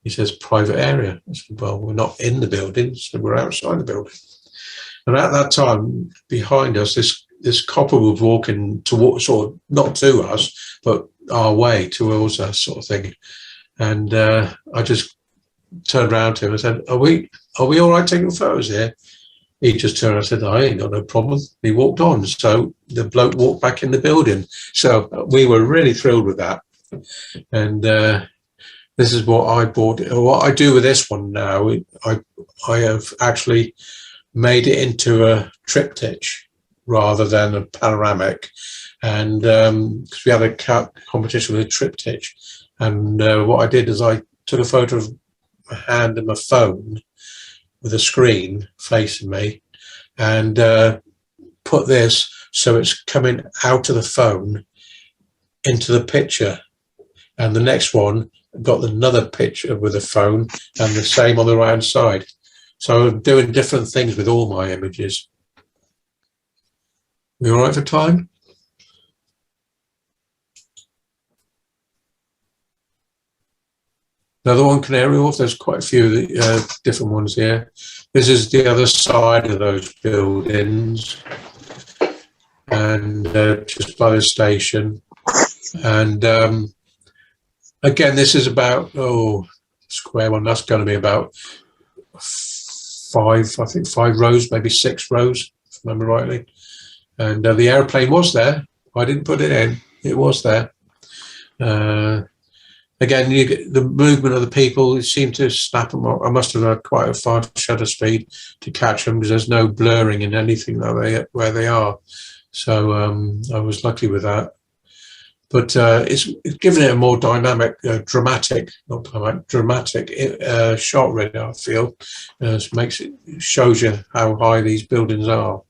He says, "Private area." I said, "Well, we're not in the building, so we're outside the building." And at that time, behind us, this copper was walking towards, sort of, not to us, but our way towards us, sort of thing. And I just turned around to him and said, "Are we all right taking photos here?" He just turned and said, "I ain't got no problem." He walked on. So the bloke walked back in the building. So we were really thrilled with that. And this is what I bought. What I do with this one now, I have actually made it into a triptych rather than a panoramic. And because we had a competition with a triptych. And what I did is I took a photo of my hand and my phone with a screen facing me, and put this so it's coming out of the phone into the picture. And the next one got another picture with a phone and the same on the right side. So I'm doing different things with all my images. We all right for time? Another one, Canary Wharf. There's quite a few different ones here. This is the other side of those buildings, and just by the station. And again, this is about, square one. That's going to be about 5 rows, maybe 6 rows, if I remember rightly. And the airplane was there. I didn't put it in. It was there. Again, the movement of the people, it seemed to snap them up. I must have had quite a fast shutter speed to catch them because there's no blurring in anything where they are. So I was lucky with that. But it's given it a more dynamic, dramatic shot, really, I feel. Shows you how high these buildings are.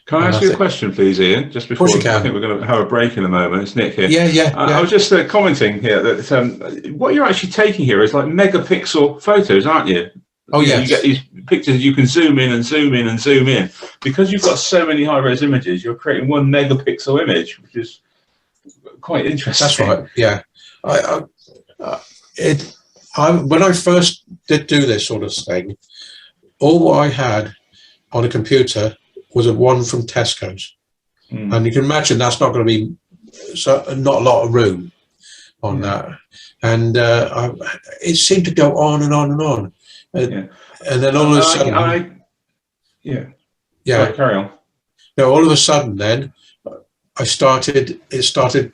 Can I ask you a question, please, Ian? Just before, I think we're going to have a break in a moment. It's Nick here. Yeah. I was just commenting here that what you're actually taking here is like megapixel photos, aren't you? Oh, yes. You get these pictures, you can zoom in and zoom in and zoom in. Because you've got so many high-res images, you're creating 1 megapixel image, which is quite interesting. That's right, yeah. When I first did do this sort of thing, all I had on a computer was a one from Tesco's. And you can imagine that's not going to be not a lot of room on that. And it seemed to go on and on and on. And then all of a sudden, Sorry, carry on. No, all of a sudden, then it started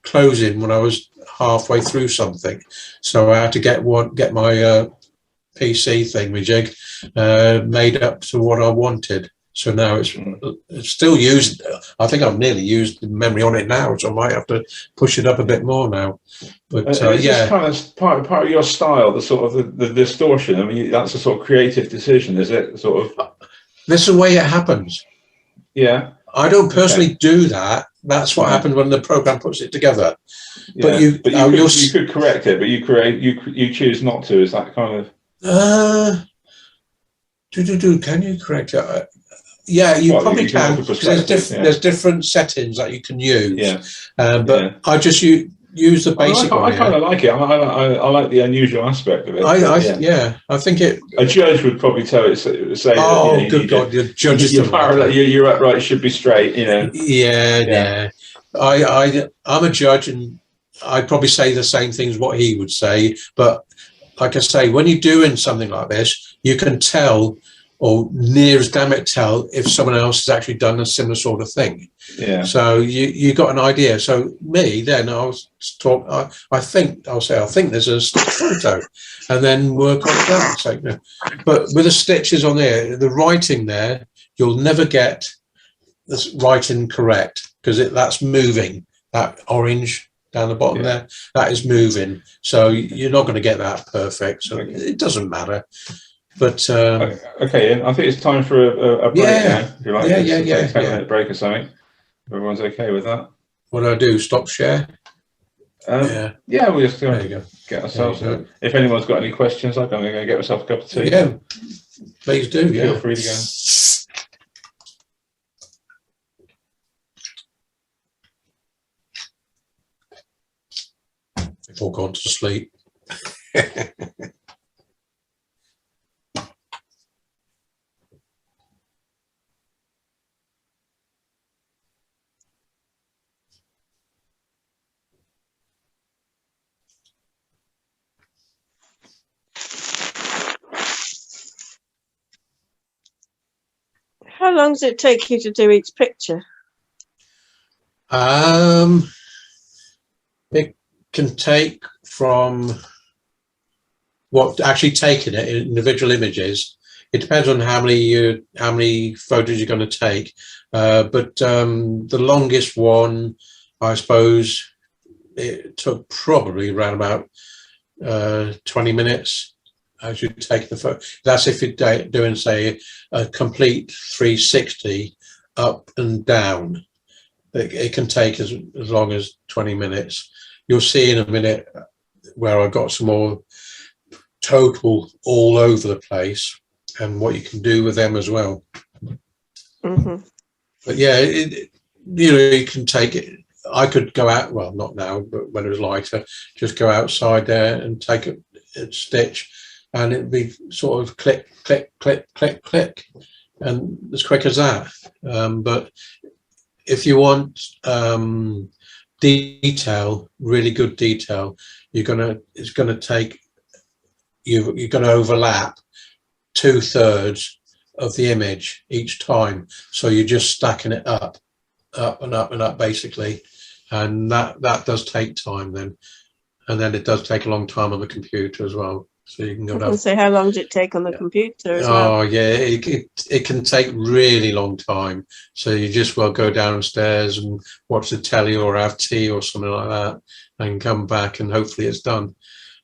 closing when I was halfway through something. So I had to get my PC thingamajig made up to what I wanted. So now it's still used. I think I've nearly used the memory on it now, so I might have to push it up a bit more now. But it's kind of part of your style, the sort of the distortion. I mean, that's a sort of creative decision, is it? Sort of. This is the way it happens. Yeah. I don't personally do that. That's what happens when the program puts it together. Yeah. But you could correct it, but you choose not to. Is that kind of? Can you correct it? Yeah, you probably can. There's different settings that you can use. But I just use the basic one. I kind of like it. I like the unusual aspect of it. I think it. A judge would probably say. Oh, that, good God! Your judges. Your upright should be straight. You know. Yeah. I'm a judge, and I'd probably say the same things what he would say. But like I say, when you're doing something like this, you can tell, or near as damn it tell, if someone else has actually done a similar sort of thing. Yeah. So you got an idea. So me, then I think there's a photo, and then work on that. So, but with the stitches on there, the writing there, you'll never get that's right and correct, because that's moving. That orange down the bottom there, that is moving. So you're not going to get that perfect. So it doesn't matter. But okay, and I think it's time for a break now. If you like, take a 10-minute break or something. If everyone's okay with that. What do I do? Stop share? Yeah, we're just going to get ourselves. If anyone's got any questions, I'm going to get myself a cup of tea. Yeah, please do. Feel free to go. They've all gone to sleep. How long does it take you to do each picture? It can take from what actually taking it in individual images. It depends on how many photos you're going to take. But the longest one, I suppose, it took probably around about 20 minutes. As you take the photo, that's if you're doing, say, a complete 360 up and down. It can take as long as 20 minutes. You'll see in a minute where I've got some more total all over the place and what you can do with them as well. Mm-hmm. But yeah, you can take it. I could go out, well, not now, but when it was lighter, just go outside there and take a stitch, and it'd be sort of click, click, click, click, click, and as quick as that. But if you want detail, really good detail, it's gonna take you're gonna overlap 2/3 of the image each time. So you're just stacking it up and up and up, basically, and that does take time then, and then it does take a long time on the computer as well. So you can go down. So how long does it take on the computer as well? Oh yeah, it can take really long time. So you just well go downstairs and watch the telly or have tea or something like that, and come back and hopefully it's done.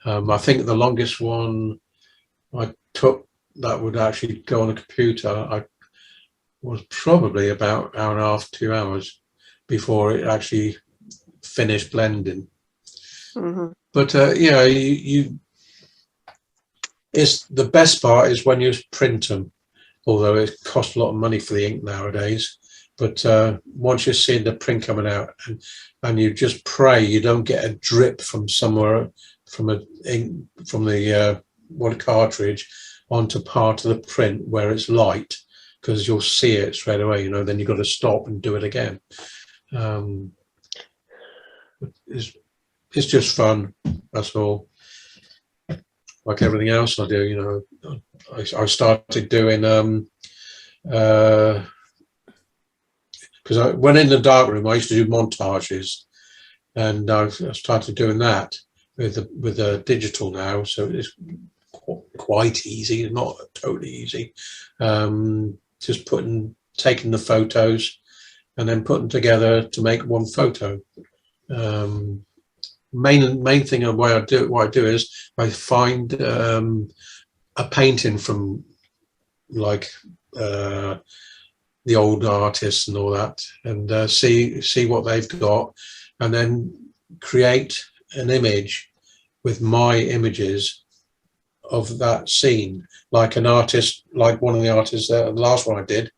I think the longest one I took that would actually go on a computer, I was probably about 1.5 to 2 hours before it actually finished blending. Mm-hmm. But yeah, it's the best part is when you print them, although it costs a lot of money for the ink nowadays. But once you're seeing the print coming out, and you just pray you don't get a drip from somewhere from the cartridge onto part of the print where it's light, because you'll see it straight away. Then you've got to stop and do it again. It's just fun. That's all. Like everything else I do, I started doing because when in the darkroom I used to do montages, and I started doing that with the digital now, so it's quite easy, not totally easy. Just taking the photos and then putting together to make one photo. Main thing of what I do is I find a painting from like the old artists and all that, and see what they've got, and then create an image with my images of that scene. Like an artist, like one of the artists, the last one I did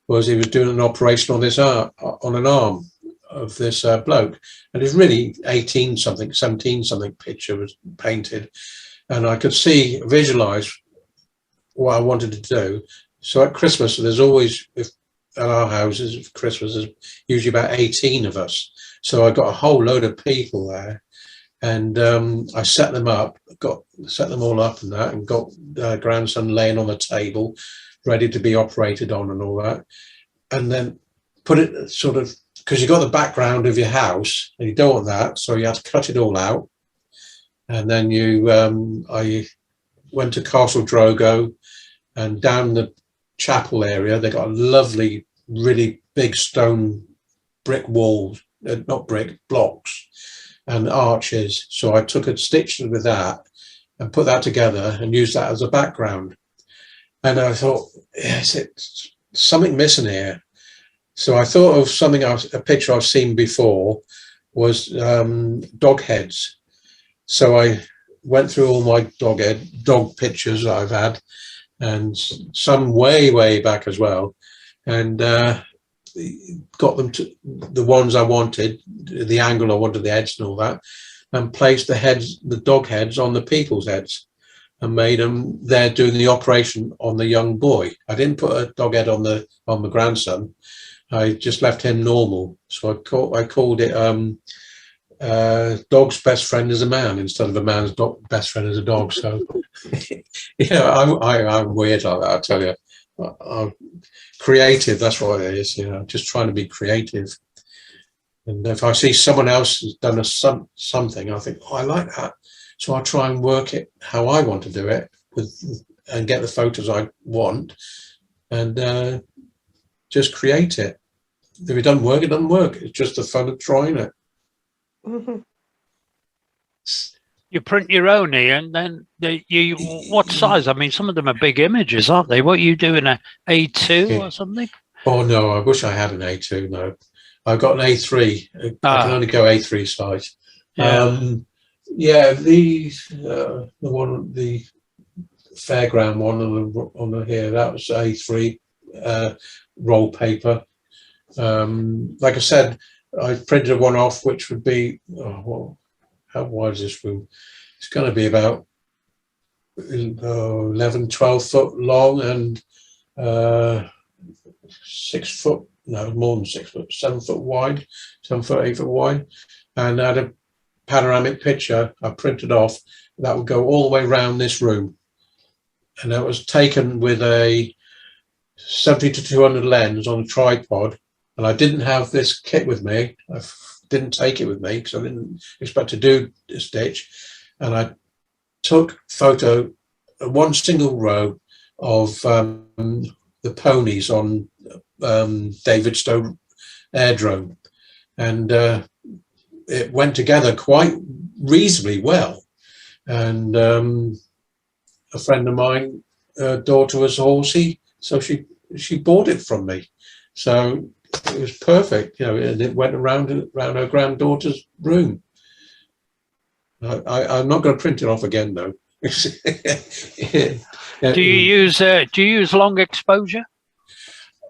was he was doing an operation on this on an arm of this bloke, and it's really 17 something picture was painted, and I could visualize what I wanted to do. So at Christmas, there's always, at our houses, Christmas is usually about 18 of us, so I got a whole load of people there, and I set them all up and that, and got grandson laying on the table ready to be operated on and all that, and then put it sort of, because you got the background of your house and you don't want that, so you have to cut it all out. And then I went to Castle Drogo, and down the chapel area they got a lovely, really big stone brick walls, not brick, blocks and arches. So I took a stitch with that and put that together and used that as a background. And I thought, is it something missing here? So I thought of something a picture I've seen before was dog heads. So I went through all my dog pictures that I've had, and some way back as well, and got them to the ones I wanted, the angle I wanted, the heads and all that, and placed the heads, the dog heads, on the people's heads, and made them there doing the operation on the young boy. I didn't put a dog head on the grandson. I just left him normal. So I called it dog's best friend is a man instead of a man's best friend is a dog. So yeah, I'm weird like that, I tell you. I'm creative, that's what it is, you know, just trying to be creative. And if I see someone else has done something, I think, oh, I like that. So I'll try and work it how I want to do it and get the photos I want, and just create it. If it doesn't work, it doesn't work. It's just the fun of trying it. Mm-hmm. You print your own, Ian, then what size? I mean, some of them are big images, aren't they? What are you doing, a A2 or something? Oh no, I wish I had an A2. No, I've got an A3. I can only go A3 size. Yeah. The one, the fairground one on the here, that was A3 roll paper. Like I said, I printed one off, which would be, how wide is this room? It's going to be about 11, 12 foot long and 6 foot, no, more than 6 foot, 7 foot wide, 7 foot, 8 foot wide. And I had a panoramic picture I printed off that would go all the way around this room. And that was taken with a 70 to 200 lens on a tripod. And I didn't have this kit with me. I didn't take it with me because I didn't expect to do a stitch. And I took photo, one single row of the ponies on David Stowe Airdrome. And it went together quite reasonably well. And a friend of mine, daughter was horsey, so she bought it from me. So it was perfect, you know, and it went around her granddaughter's room. I'm not going to print it off again, though. Do you use long exposure?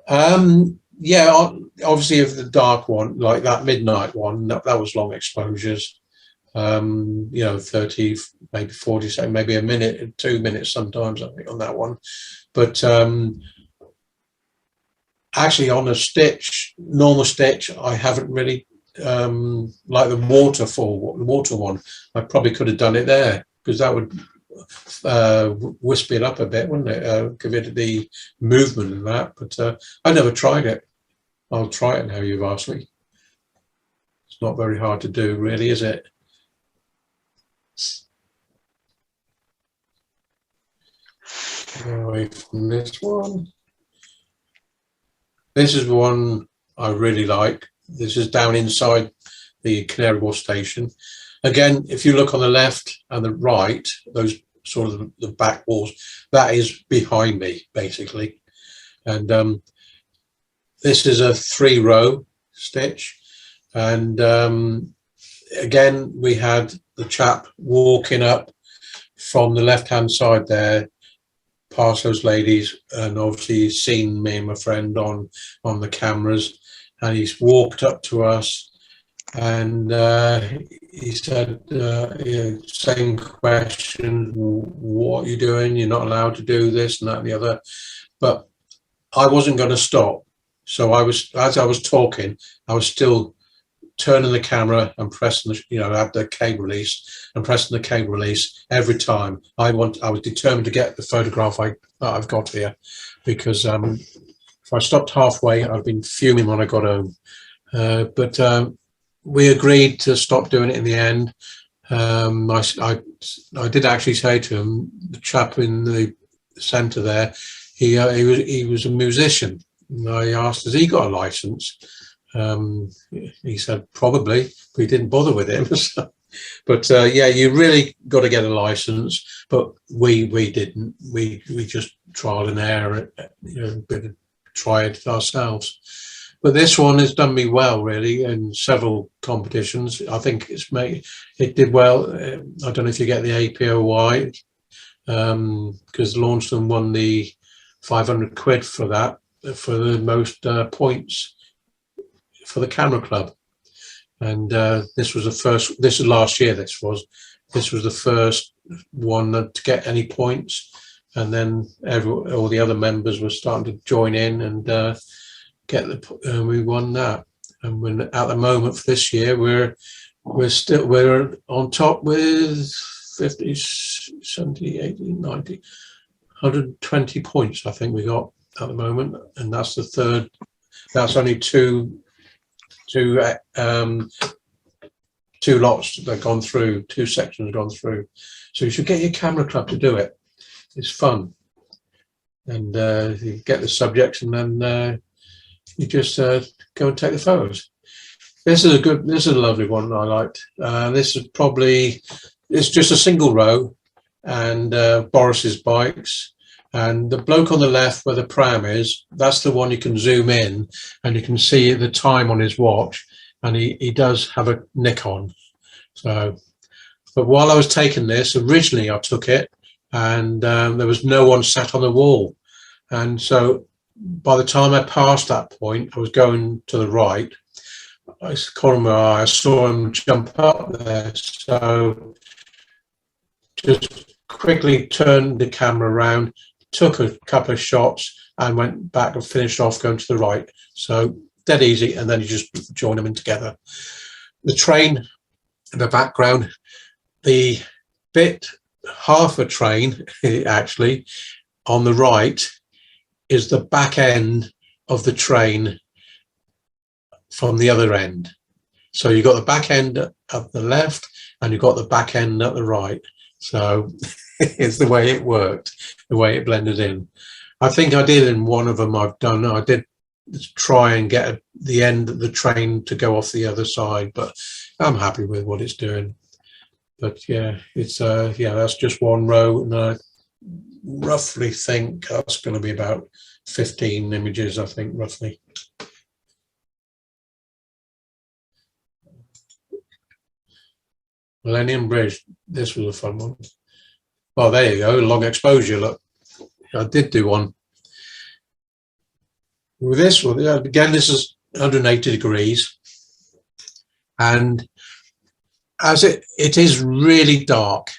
Yeah, obviously, if the dark one, like that midnight one, that was long exposures. You know, 30, maybe 40 seconds, maybe a minute, 2 minutes sometimes, I think, on that one. But actually on a stitch, normal stitch, I haven't really, like the water one, I probably could have done it there, because that would wisp it up a bit, wouldn't it? Give it the movement and that, but I never tried it. I'll try it now you've asked me. It's not very hard to do, really, is it? Away from this one. This is one I really like. This is down inside the Canary Wharf station. Again, if you look on the left and the right, those sort of the back walls, that is behind me, basically. And this is a 3-row stitch. And again, we had the chap walking up from the left-hand side there, past those ladies, and obviously he's seen me and my friend on the cameras, and he's walked up to us, and he said, same question, what are you doing? You're not allowed to do this and that and the other. But I wasn't going to stop. So as I was talking, I was still turning the camera and pressing the, you know, at the cable release and pressing the cable release every time. I was determined to get the photograph I've got here, because if I stopped halfway, I've been fuming when I got home. But we agreed to stop doing it in the end. I did actually say to him, the chap in the centre there, he was a musician. And I asked, has he got a license? He said probably, but he didn't bother with him. So, but yeah, you really got to get a license. But we didn't. We just trial and error, try it ourselves. But this one has done me well, really, in several competitions. I think it did well. I don't know if you get the APOY, because Launceston won the 500 quid for that, for the most points for the camera club. And this was the first, this is last year, this was the first one to get any points. And then all the other members were starting to join in and we won that. And at the moment for this year, we're on top with 50, 70, 80, 90, 120 points, I think we got at the moment. And that's the third, that's only two lots that have gone through, two sections have gone through. So you should get your camera club to do it. It's fun. And you get the subjects and then you just go and take the photos. This is a lovely one I liked. This is it's just a single row and Boris's bikes. And the bloke on the left where the pram is, that's the one you can zoom in and you can see the time on his watch. And he does have a Nikon. So, but while I was taking this, originally I took it and there was no one sat on the wall. And so by the time I passed that point, I was going to the right. I saw him jump up there. So just quickly turned the camera around, took a couple of shots and went back and finished off going to the right. So dead easy, and then you just join them in together. The train in the background, the bit, half a train actually, on the right is the back end of the train from the other end. So you've got the back end at the left and you've got the back end at the right. So it's the way it worked, the way it blended in. I think I did in one of them I did try and get the end of the train to go off the other side, but I'm happy with what it's doing. But yeah, it's that's just one row, and I roughly think that's going to be about 15 images, I think, roughly. Millennium Bridge, this was a fun one. Well, there you go, long exposure, look. I did do one. With this one, again, this is 180 degrees. And as it is really dark,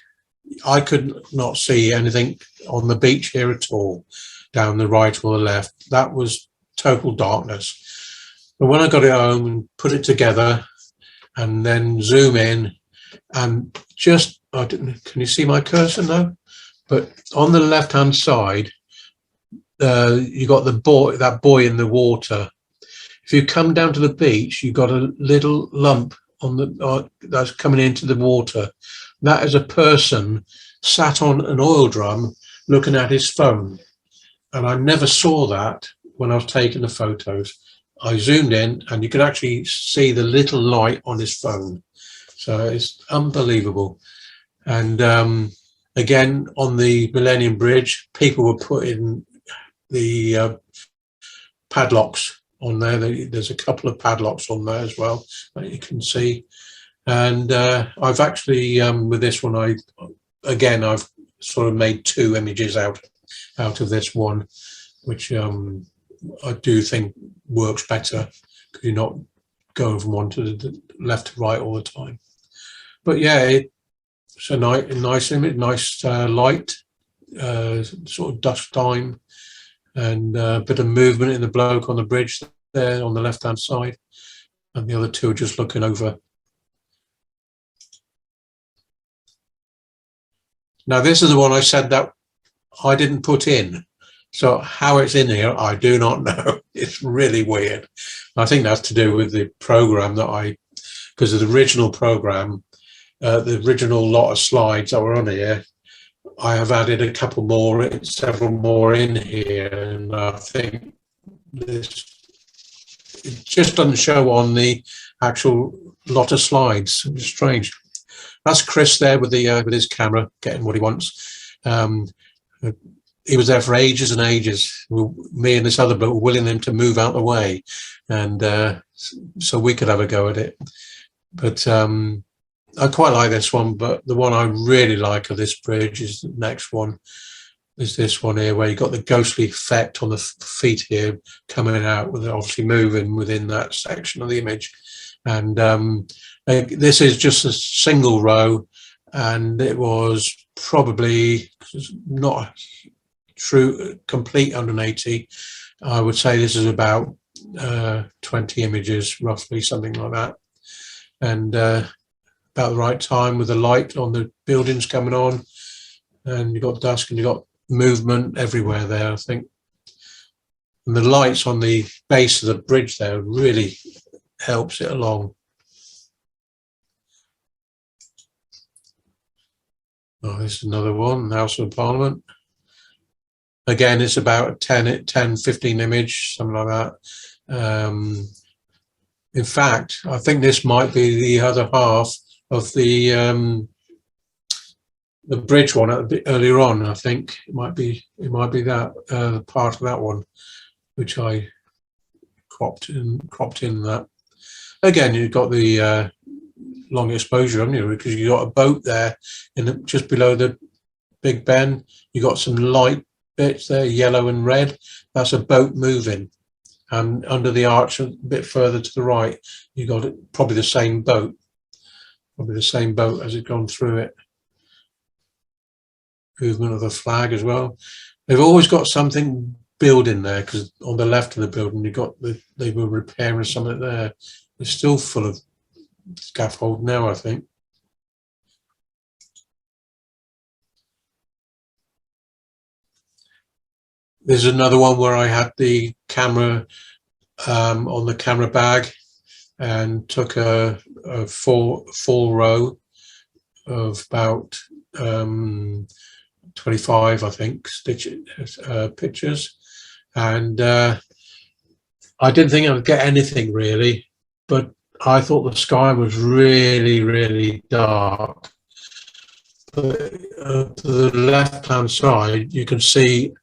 I could not see anything on the beach here at all, down the right or the left. That was total darkness. But when I got it home and put it together and then zoom in, and just, can you see my cursor now? But on the left-hand side, you got that buoy in the water. If you come down to the beach, you got a little lump on the that's coming into the water. That is a person sat on an oil drum looking at his phone, and I never saw that when I was taking the photos. I zoomed in, and you could actually see the little light on his phone. So it's unbelievable. And again, on the Millennium Bridge, people were putting the padlocks on there. There's a couple of padlocks on there as well that you can see. And I've actually, with this one, I've sort of made 2 images out of this one, which I do think works better because you're not going from one to the left to right all the time. But yeah, it's a nice image, nice light, sort of dusk time, and a bit of movement in the bloke on the bridge there on the left-hand side, and the other 2 are just looking over. Now, this is the one I said that I didn't put in. So how it's in here, I do not know. It's really weird. I think that's to do with the program because of the original program, the original lot of slides that were on here, I have added several more in here, and I think this, it just doesn't show on the actual lot of slides. It's strange. That's Chris there with the with his camera, getting what he wants. He was there for ages and ages. Me and this other bloke were willing him to move out the way, and so we could have a go at it. But I quite like this one, but the one I really like of this bridge is the next one. Is this one here, where you got the ghostly effect on the feet here coming out, with it obviously moving within that section of the image. And this is just a single row, and it was probably not true complete 180. I would say this is about 20 images, roughly, something like that. And about the right time with the light on the buildings coming on, and you've got dusk and you've got movement everywhere there, I think. And the lights on the base of the bridge there really helps it along. Oh, this is another one, House of Parliament. Again, it's about 10, 15 image, something like that. In fact, I think this might be the other half of the bridge one a bit earlier on. I think it might be that part of that one, which I cropped in that. Again, you've got the long exposure, haven't you? Because you've got a boat there just below the Big Ben. You got some light bits there, yellow and red. That's a boat moving. And under the arch a bit further to the right, you got probably the same boat as it gone through it. Movement of the flag as well. They've always got something building there, because on the left of the building you got they were repairing something there. It's still full of scaffold now, I think. There's another one where I had the camera on the camera bag and took a full row of about 25, I think, pictures, and I didn't think I would get anything really, but I thought the sky was really, really dark. But to the left-hand side, you can see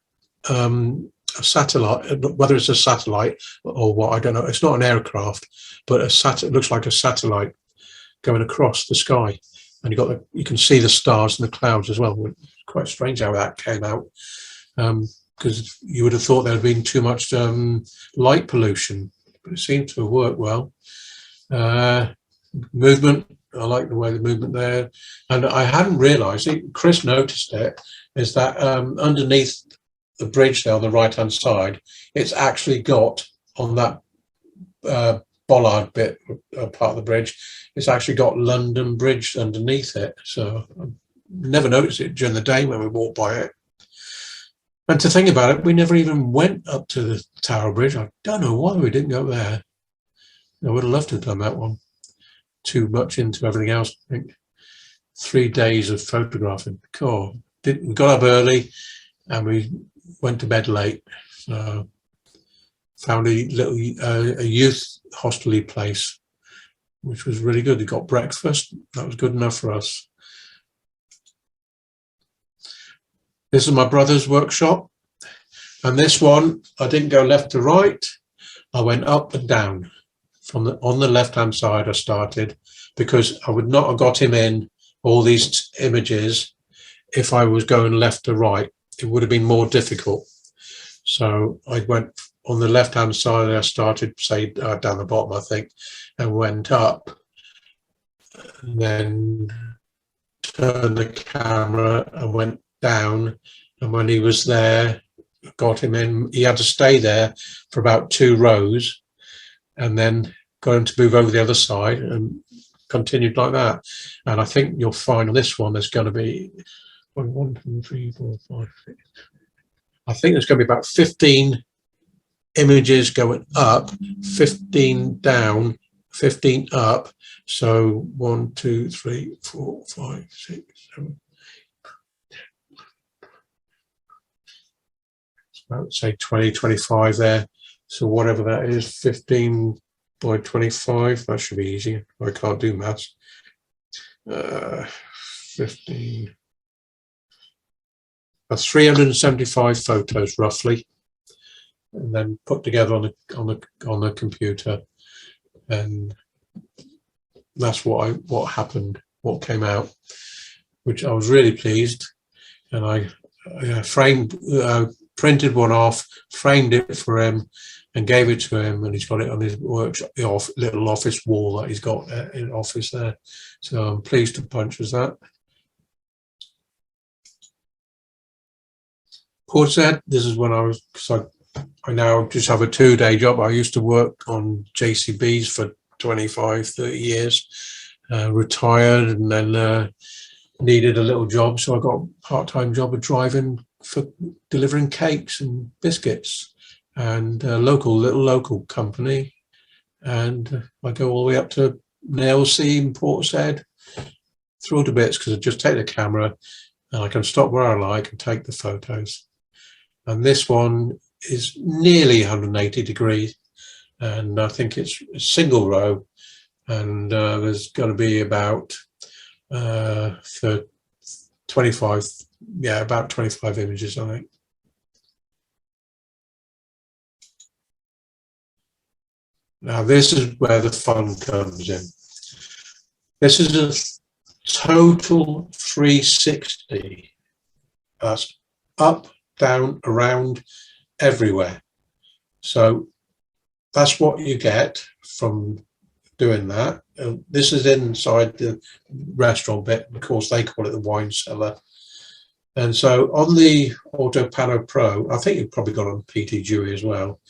a satellite, whether it's a satellite or what, I don't know. It's not an aircraft, but it looks like a satellite going across the sky, and you can see the stars and the clouds as well. Quite strange how that came out, because you would have thought there had been too much light pollution, but it seemed to have worked well. Movement, I like the way the movement there, and I hadn't realised it. Chris noticed it. Is that underneath the bridge there on the right hand side, it's actually got on that bollard bit, part of the bridge, it's actually got London Bridge underneath it. So I never noticed it during the day when we walked by it. And to think about it, we never even went up to the Tower Bridge. I don't know why we didn't go there. I would have loved to have done that one. Too much into everything else, I think. 3 days of photographing. Cool. We got up early and we went to bed late. So found a little a youth hostelry place, which was really good. We got breakfast. That was good enough for us. This is my brother's workshop. And this one, I didn't go left to right. I went up and down. On the left-hand side, I started, because I would not have got him in all these images if I was going left to right. It would have been more difficult. So I went on the left-hand side. I started, say, down the bottom, I think, and went up, and then turned the camera and went down. And when he was there, got him in. He had to stay there for about 2 rows, and then got him to move over the other side, and continued like that. And I think you'll find on this one there's going to be 1, 2, 3, 4, 5, 6. I think there's going to be about 15 images going up, 15 down, 15 up. So 1, 2, 3, 4, 5, 6, 7. About, say, 20, 25 there. So whatever that is, 15 by 25, that should be easy. I can't do maths. 15. That's 375 photos roughly, and then put together on the computer, and that's what happened, what came out, which I was really pleased. And I printed one off, framed it for him, and gave it to him, and he's got it on his little office wall that he's got in office there. So I'm pleased to punch as that. Portishead, this is when I now just have a 2-day job. I used to work on JCBs for 25, 30 years, retired, and then needed a little job. So I got a part-time job of driving for delivering cakes and biscuits, and a little local company. And I go all the way up to Nailsea in Portishead, thrilled to bits because I just take the camera and I can stop where I like and take the photos. And this one is nearly 180 degrees, and I think it's a single row, and there's going to be about 25, about 25 images, I think. Now this is where the fun comes in. This is a total 360. That's up, down, around, everywhere. So that's what you get from doing that. This is inside the restaurant bit. Of course, they call it the wine cellar. And so on the AutoPano Pro, I think you've probably got on PT Dewey as well,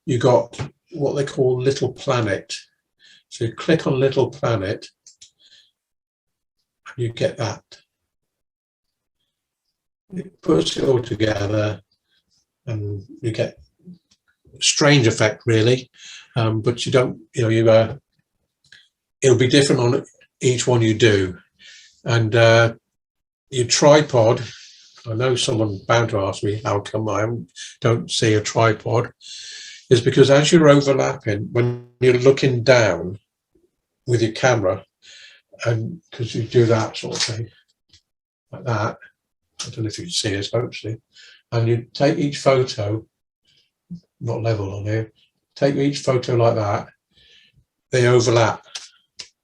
you got what they call Little Planet. So you click on Little Planet and you get that. It puts it all together and you get a strange effect really, but you don't, it'll be different on each one you do. And your tripod, I know someone bound to ask me how come I don't see a tripod, is because as you're overlapping, when you're looking down with your camera, and because you do that sort of thing, like that, I don't know if you can see this, hopefully, and you take each photo, not level on here, take each photo like that, they overlap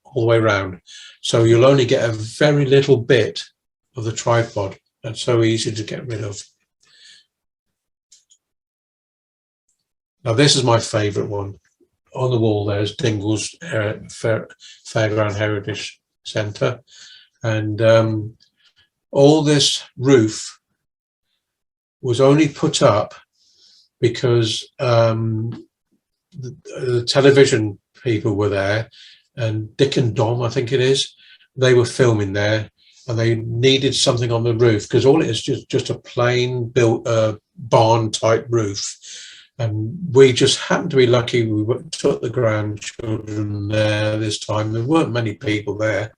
all the way around. So you'll only get a very little bit of the tripod, and so easy to get rid of. Now this is my favourite one. On the wall there's Dingwall's Fairground Heritage Centre, and all this roof was only put up because the television people were there, and Dick and Dom, I think it is, they were filming there, and they needed something on the roof because all it is just a plain built barn type roof. And we just happened to be lucky. We took the grandchildren there this time. There weren't many people there.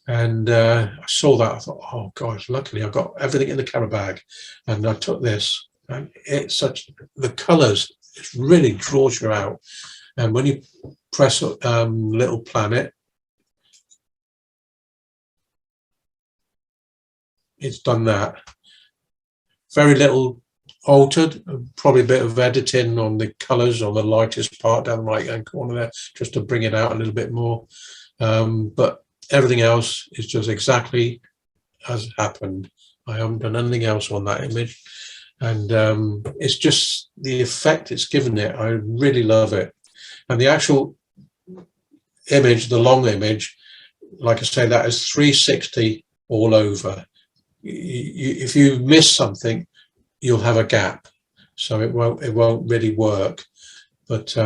And I saw that. I thought, oh, gosh, luckily I got everything in the camera bag. And I took this. And it's the colours, it really draws you out. And when you press Little Planet, it's done that. Very little altered, probably a bit of editing on the colours on the lightest part down the right hand corner there, just to bring it out a little bit more, but everything else is just exactly as happened. I haven't done anything else on that image, and it's just the effect it's given it. I really love it. And the actual image, the long image, like I say, that is 360 all over. If you miss something, you'll have a gap, so it won't really work. But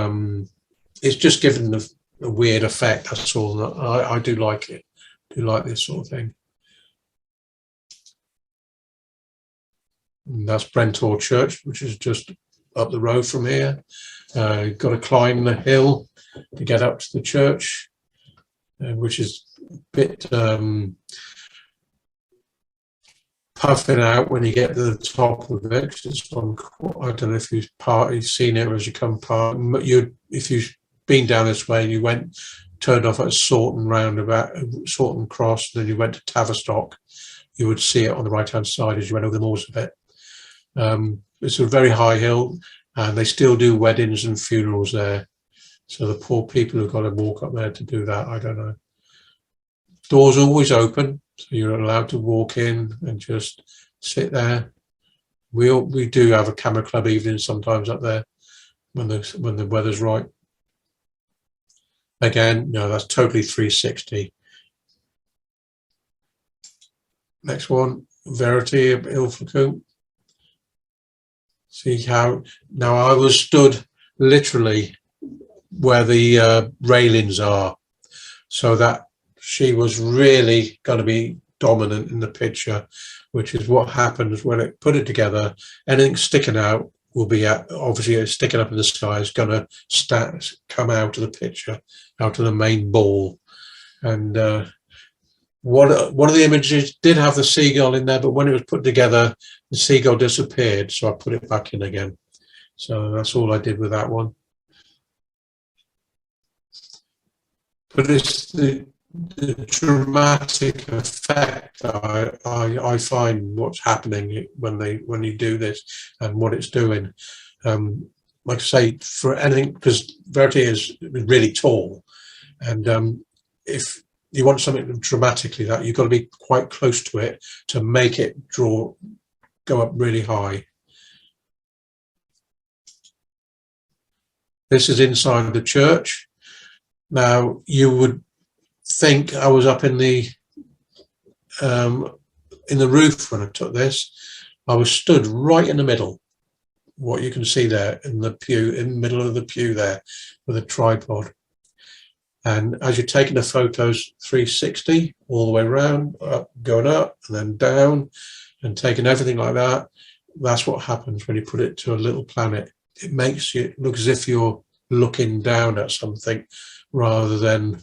it's just given a weird effect. That's all. I do like it. Do like this sort of thing. And that's Brentor Church, which is just up the road from here. You've got to climb the hill to get up to the church, which is a bit puffing out when you get to the top of it. It's on, I don't know if you've seen it, or as you come past, if you've been down this way and you turned off at Sawton roundabout, Sawton Cross, then you went to Tavistock, you would see it on the right hand side as you went over the moors a bit. It's a very high hill, and they still do weddings and funerals there. So the poor people who've got to walk up there to do that, I don't know. Doors always open, so you're allowed to walk in and just sit there. We do have a camera club evening sometimes up there when the weather's right. Again, no, that's totally 360. Next one, Verity of Ilfracombe. See how, now I was stood literally where the railings are, so that she was really going to be dominant in the picture, which is what happens when it put it together. Anything sticking out will be obviously sticking up in the sky is going to come out of the picture, out of the main ball. And one of the images did have the seagull in there, but when it was put together, the seagull disappeared, so I put it back in again. So that's all I did with that one. But it's the dramatic effect I find what's happening when you do this and what it's doing. Like I say, for anything, because Verity is really tall, and if you want something dramatically that, you've got to be quite close to it to make it go up really high. This is inside the church. Now you would think I was up in the roof when I took this. I was stood right in the middle, what you can see there in the pew, in the middle of the pew there with a tripod. And as you're taking the photos 360 all the way around, up, going up and then down and taking everything like that, that's what happens when you put it to a little planet. It makes you look as if you're looking down at something rather than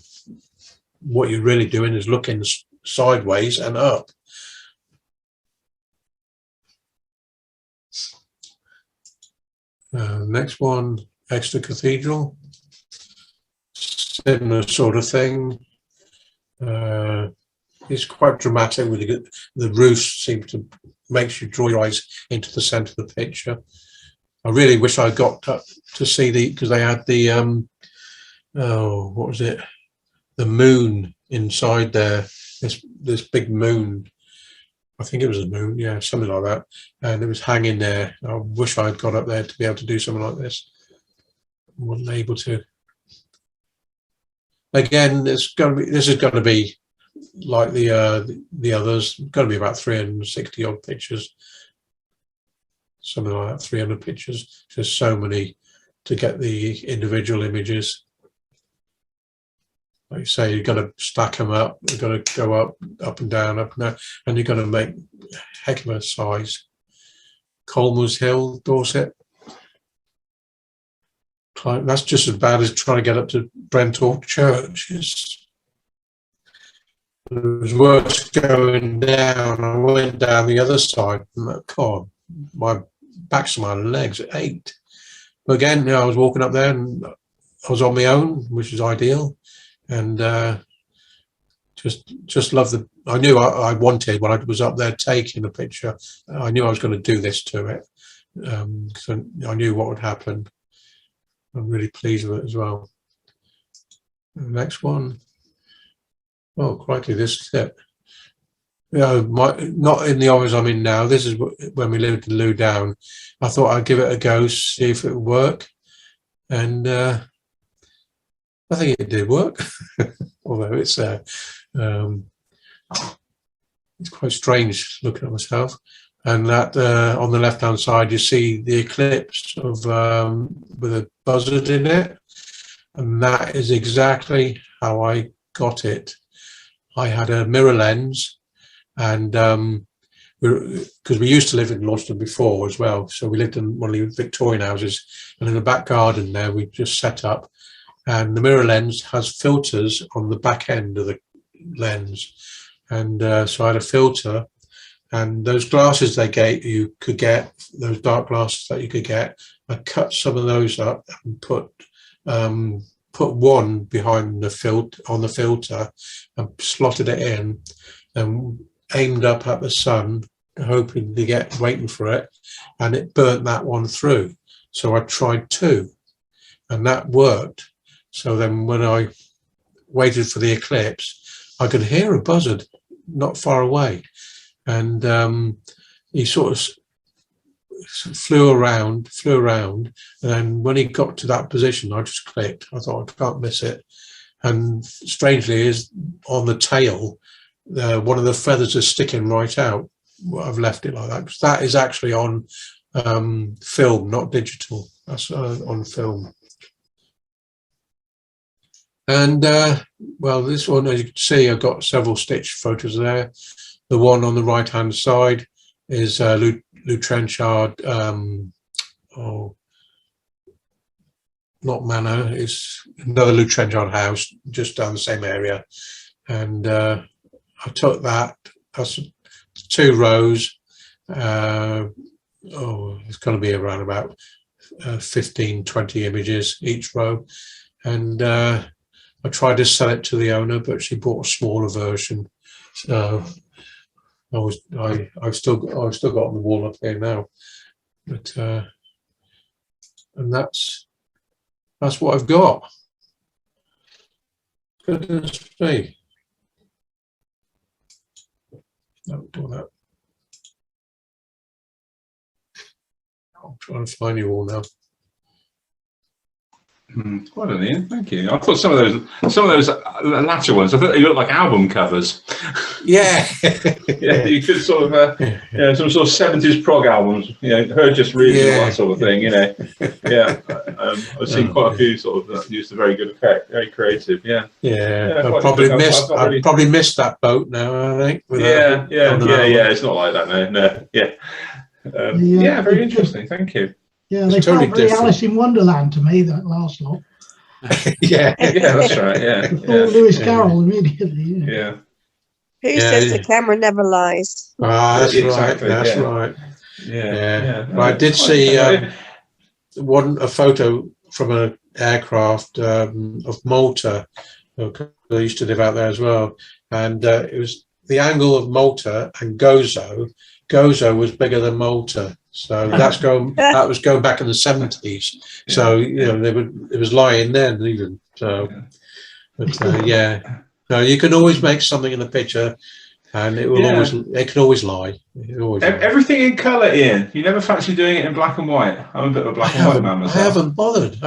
what you're really doing is looking sideways and up. Next one, Exeter Cathedral. Similar sort of thing. It's quite dramatic. With the roofs seem to makes you draw your eyes into the centre of the picture. I really wish I got to see because they had the what was it? The moon inside there. This big moon. I think it was a moon, yeah, something like that, and it was hanging there. I wish I'd got up there to be able to do something like this. I wasn't able to. Again, this is going to be like the others. It's going to be about 360 odd pictures, something like that. 300 pictures. Just so many to get the individual images. Like you say, you've got to stack them up. You've got to go up and down, and you've got to make a heck of a size. Colmers Hill, Dorset. That's just as bad as trying to get up to Brenthorpe Church. It was worse going down. I went down the other side. God, my backs of my legs ached. But again, I was walking up there and I was on my own, which is ideal. And just love the. I knew I wanted when I was up there taking a picture. I knew I was going to do this to it because I knew what would happen. I'm really pleased with it as well. The next one. Oh, crikey, this is it. You know, not in the office I'm in now. This is when we lived in Lou Down. I thought I'd give it a go, see if it would work. And I think it did work, although it's quite strange looking at myself. And that on the left-hand side, you see the eclipse of with a buzzard in it, and that is exactly how I got it. I had a mirror lens, and because we used to live in Launceston before as well, so we lived in one of the Victorian houses, and in the back garden there we just set up, and the mirror lens has filters on the back end of the lens, and so I had a filter And those glasses they gave you could get, those dark glasses that you could get, I cut some of those up and put one behind the filter and slotted it in and aimed up at the sun, hoping to get waiting for it, and it burnt that one through. So I tried two, and that worked. So then when I waited for the eclipse, I could hear a buzzard not far away, and he sort of flew around, and then when he got to that position, I just clicked. I thought, I can't miss it. And strangely, is on the tail, one of the feathers is sticking right out. I've left it like that because that is actually on film, not digital. That's on film. And well, this one, as you can see, I've got several stitch photos there. The one on the right hand side is Lou Trenchard, not manor, it's another Lou Trenchard house just down the same area. And I took that, that's 2 rows. It's going to be around about 15, 20 images each row. And I tried to sell it to the owner, but she bought a smaller version. So I've still got on the wall up here now, but and that's what I've got. Goodness me! No, do that. I'm trying to find you all now. Quite an Ian, thank you. I thought some of those latter ones, I thought they looked like album covers. Yeah, yeah, you could sort of, some sort of 70s prog albums, Her Just Reading, all that sort of thing, Yeah, I've seen quite a few sort of that used a very good effect, very creative, yeah. I probably missed that boat now, I think. Yeah, it's not like that, no, yeah. Very interesting, thank you. Yeah, they felt very Alice in Wonderland to me, that last lot. yeah, that's right, yeah. Lewis Carroll immediately. Yeah. Who says the camera never lies? That's exactly, right. That's right. Yeah. I did see a photo from an aircraft of Malta. I used to live out there as well, and it was the angle of Malta and Gozo. Gozo was bigger than Malta, so that was going back in the 70s. So it was lying then even. So, but no, you can always make something in the picture, and it can always lie. Everything in colour, Ian. You never fancy doing it in black and white. I'm a bit of a black and white man myself. I haven't bothered.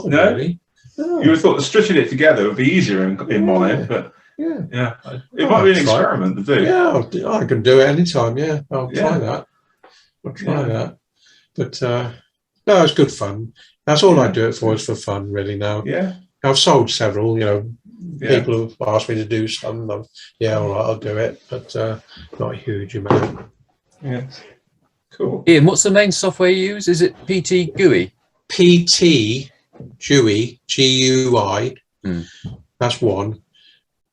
No? Really. No. You would have thought that stitching it together would be easier in mine, but it might be an experiment to do. Yeah, I can do it anytime. Yeah, I'll try that. But no, it's good fun. That's all I do it for, is for fun, really. Now, I've sold several. People have asked me to do some. All right, I'll do it, but not a huge amount. Yeah, cool. Ian, what's the main software you use? Is it PT GUI? PT GUI, GUI. That's one.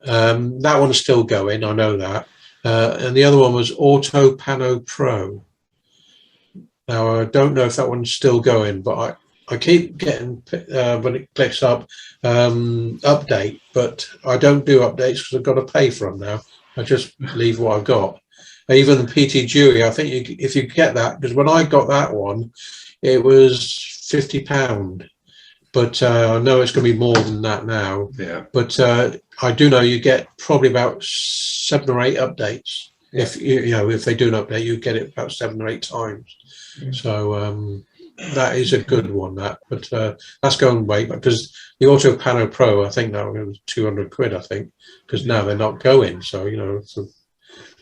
That one's still going, I know that. And the other one was Auto Pano Pro. Now, I don't know if that one's still going, but I keep getting, when it clicks up, update, but I don't do updates because I've got to pay for them now. I just leave what I've got. Even the PT GUI, I think if you get that, because when I got that one, it was £50. But I know it's going to be more than that now. Yeah. But I do know you get probably about 7 or 8 updates. Yeah. If they do an update, you get it about 7 or 8 times. Yeah. So that is a good one. But that's going way back, because the Auto Pano Pro, I think that was 200 quid. I think, because now they're not going. So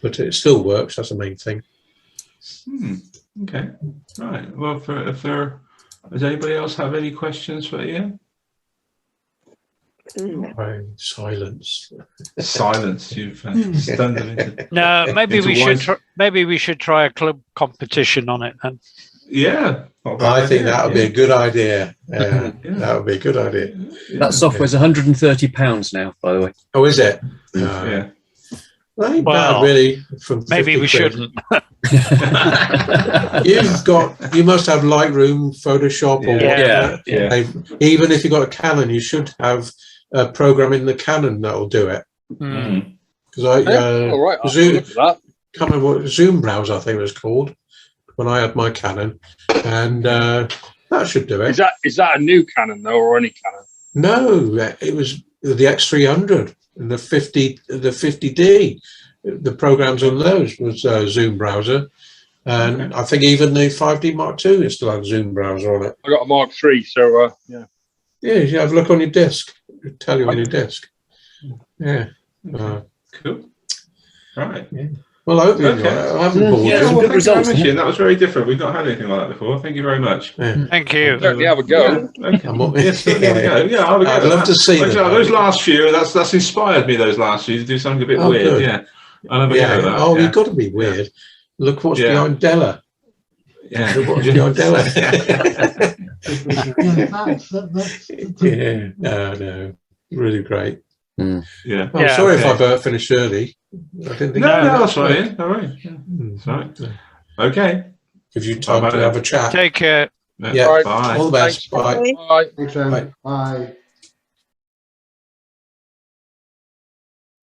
but it still works. That's the main thing. Okay. Right. Well, does anybody else have any questions for Ian? Silence. Silence. You've stunned them into. No, maybe we should try a club competition on it then. Yeah, I think that would be a good idea. That would be a good idea. That software's £130 now, by the way. Oh, is it? Yeah. That ain't Well, bad, really. From Maybe 50 we quid. shouldn't. You must have Lightroom, Photoshop, or Yeah. whatever. Yeah. Even if you've got a Canon, you should have a program in the Canon that'll do it. Mm. Because I All right, I'll Zoom, look at that. can't remember what Zoom browser I think it was called when I had my Canon, and that should do it. Is that a new Canon though, or any Canon? No, it was the X300 and the 50D. The programs on those was Zoom browser, and I think even the 5D Mark II is still had Zoom browser on it. I got a Mark III, so yeah. Yeah, you have a look on your disk. It'll tell you on your disk. Yeah. Cool. Right. Well, I hope you enjoy it. Okay. I haven't bored Yeah, you. well, good thank you results, very much, yeah. Ian. That was very different. We've not had anything like that before. Thank you very much. Yeah. Thank you. Certainly have a go. Yeah, okay. Yes, Yes, there we go. Yeah, I'll I'd love to see like I them. said, those last few. That's inspired me. Those last few to do something a bit Oh, weird. good. Yeah, I'll have a go Yeah. at that. Oh, yeah. you've got to be weird. Look what's Yeah. behind Della. Yeah. Look what's behind Della. Yeah, that's Yeah. No. Really great. Yeah. I'm Yeah, sorry if okay. I finished early. I didn't think. No, that's right. Ian. All right. Yeah. That's right. Okay. Gives you time to have a chat. Take care. Yeah. All right. Bye. All the best. Bye. Bye. Bye. Thanks, Em. Bye.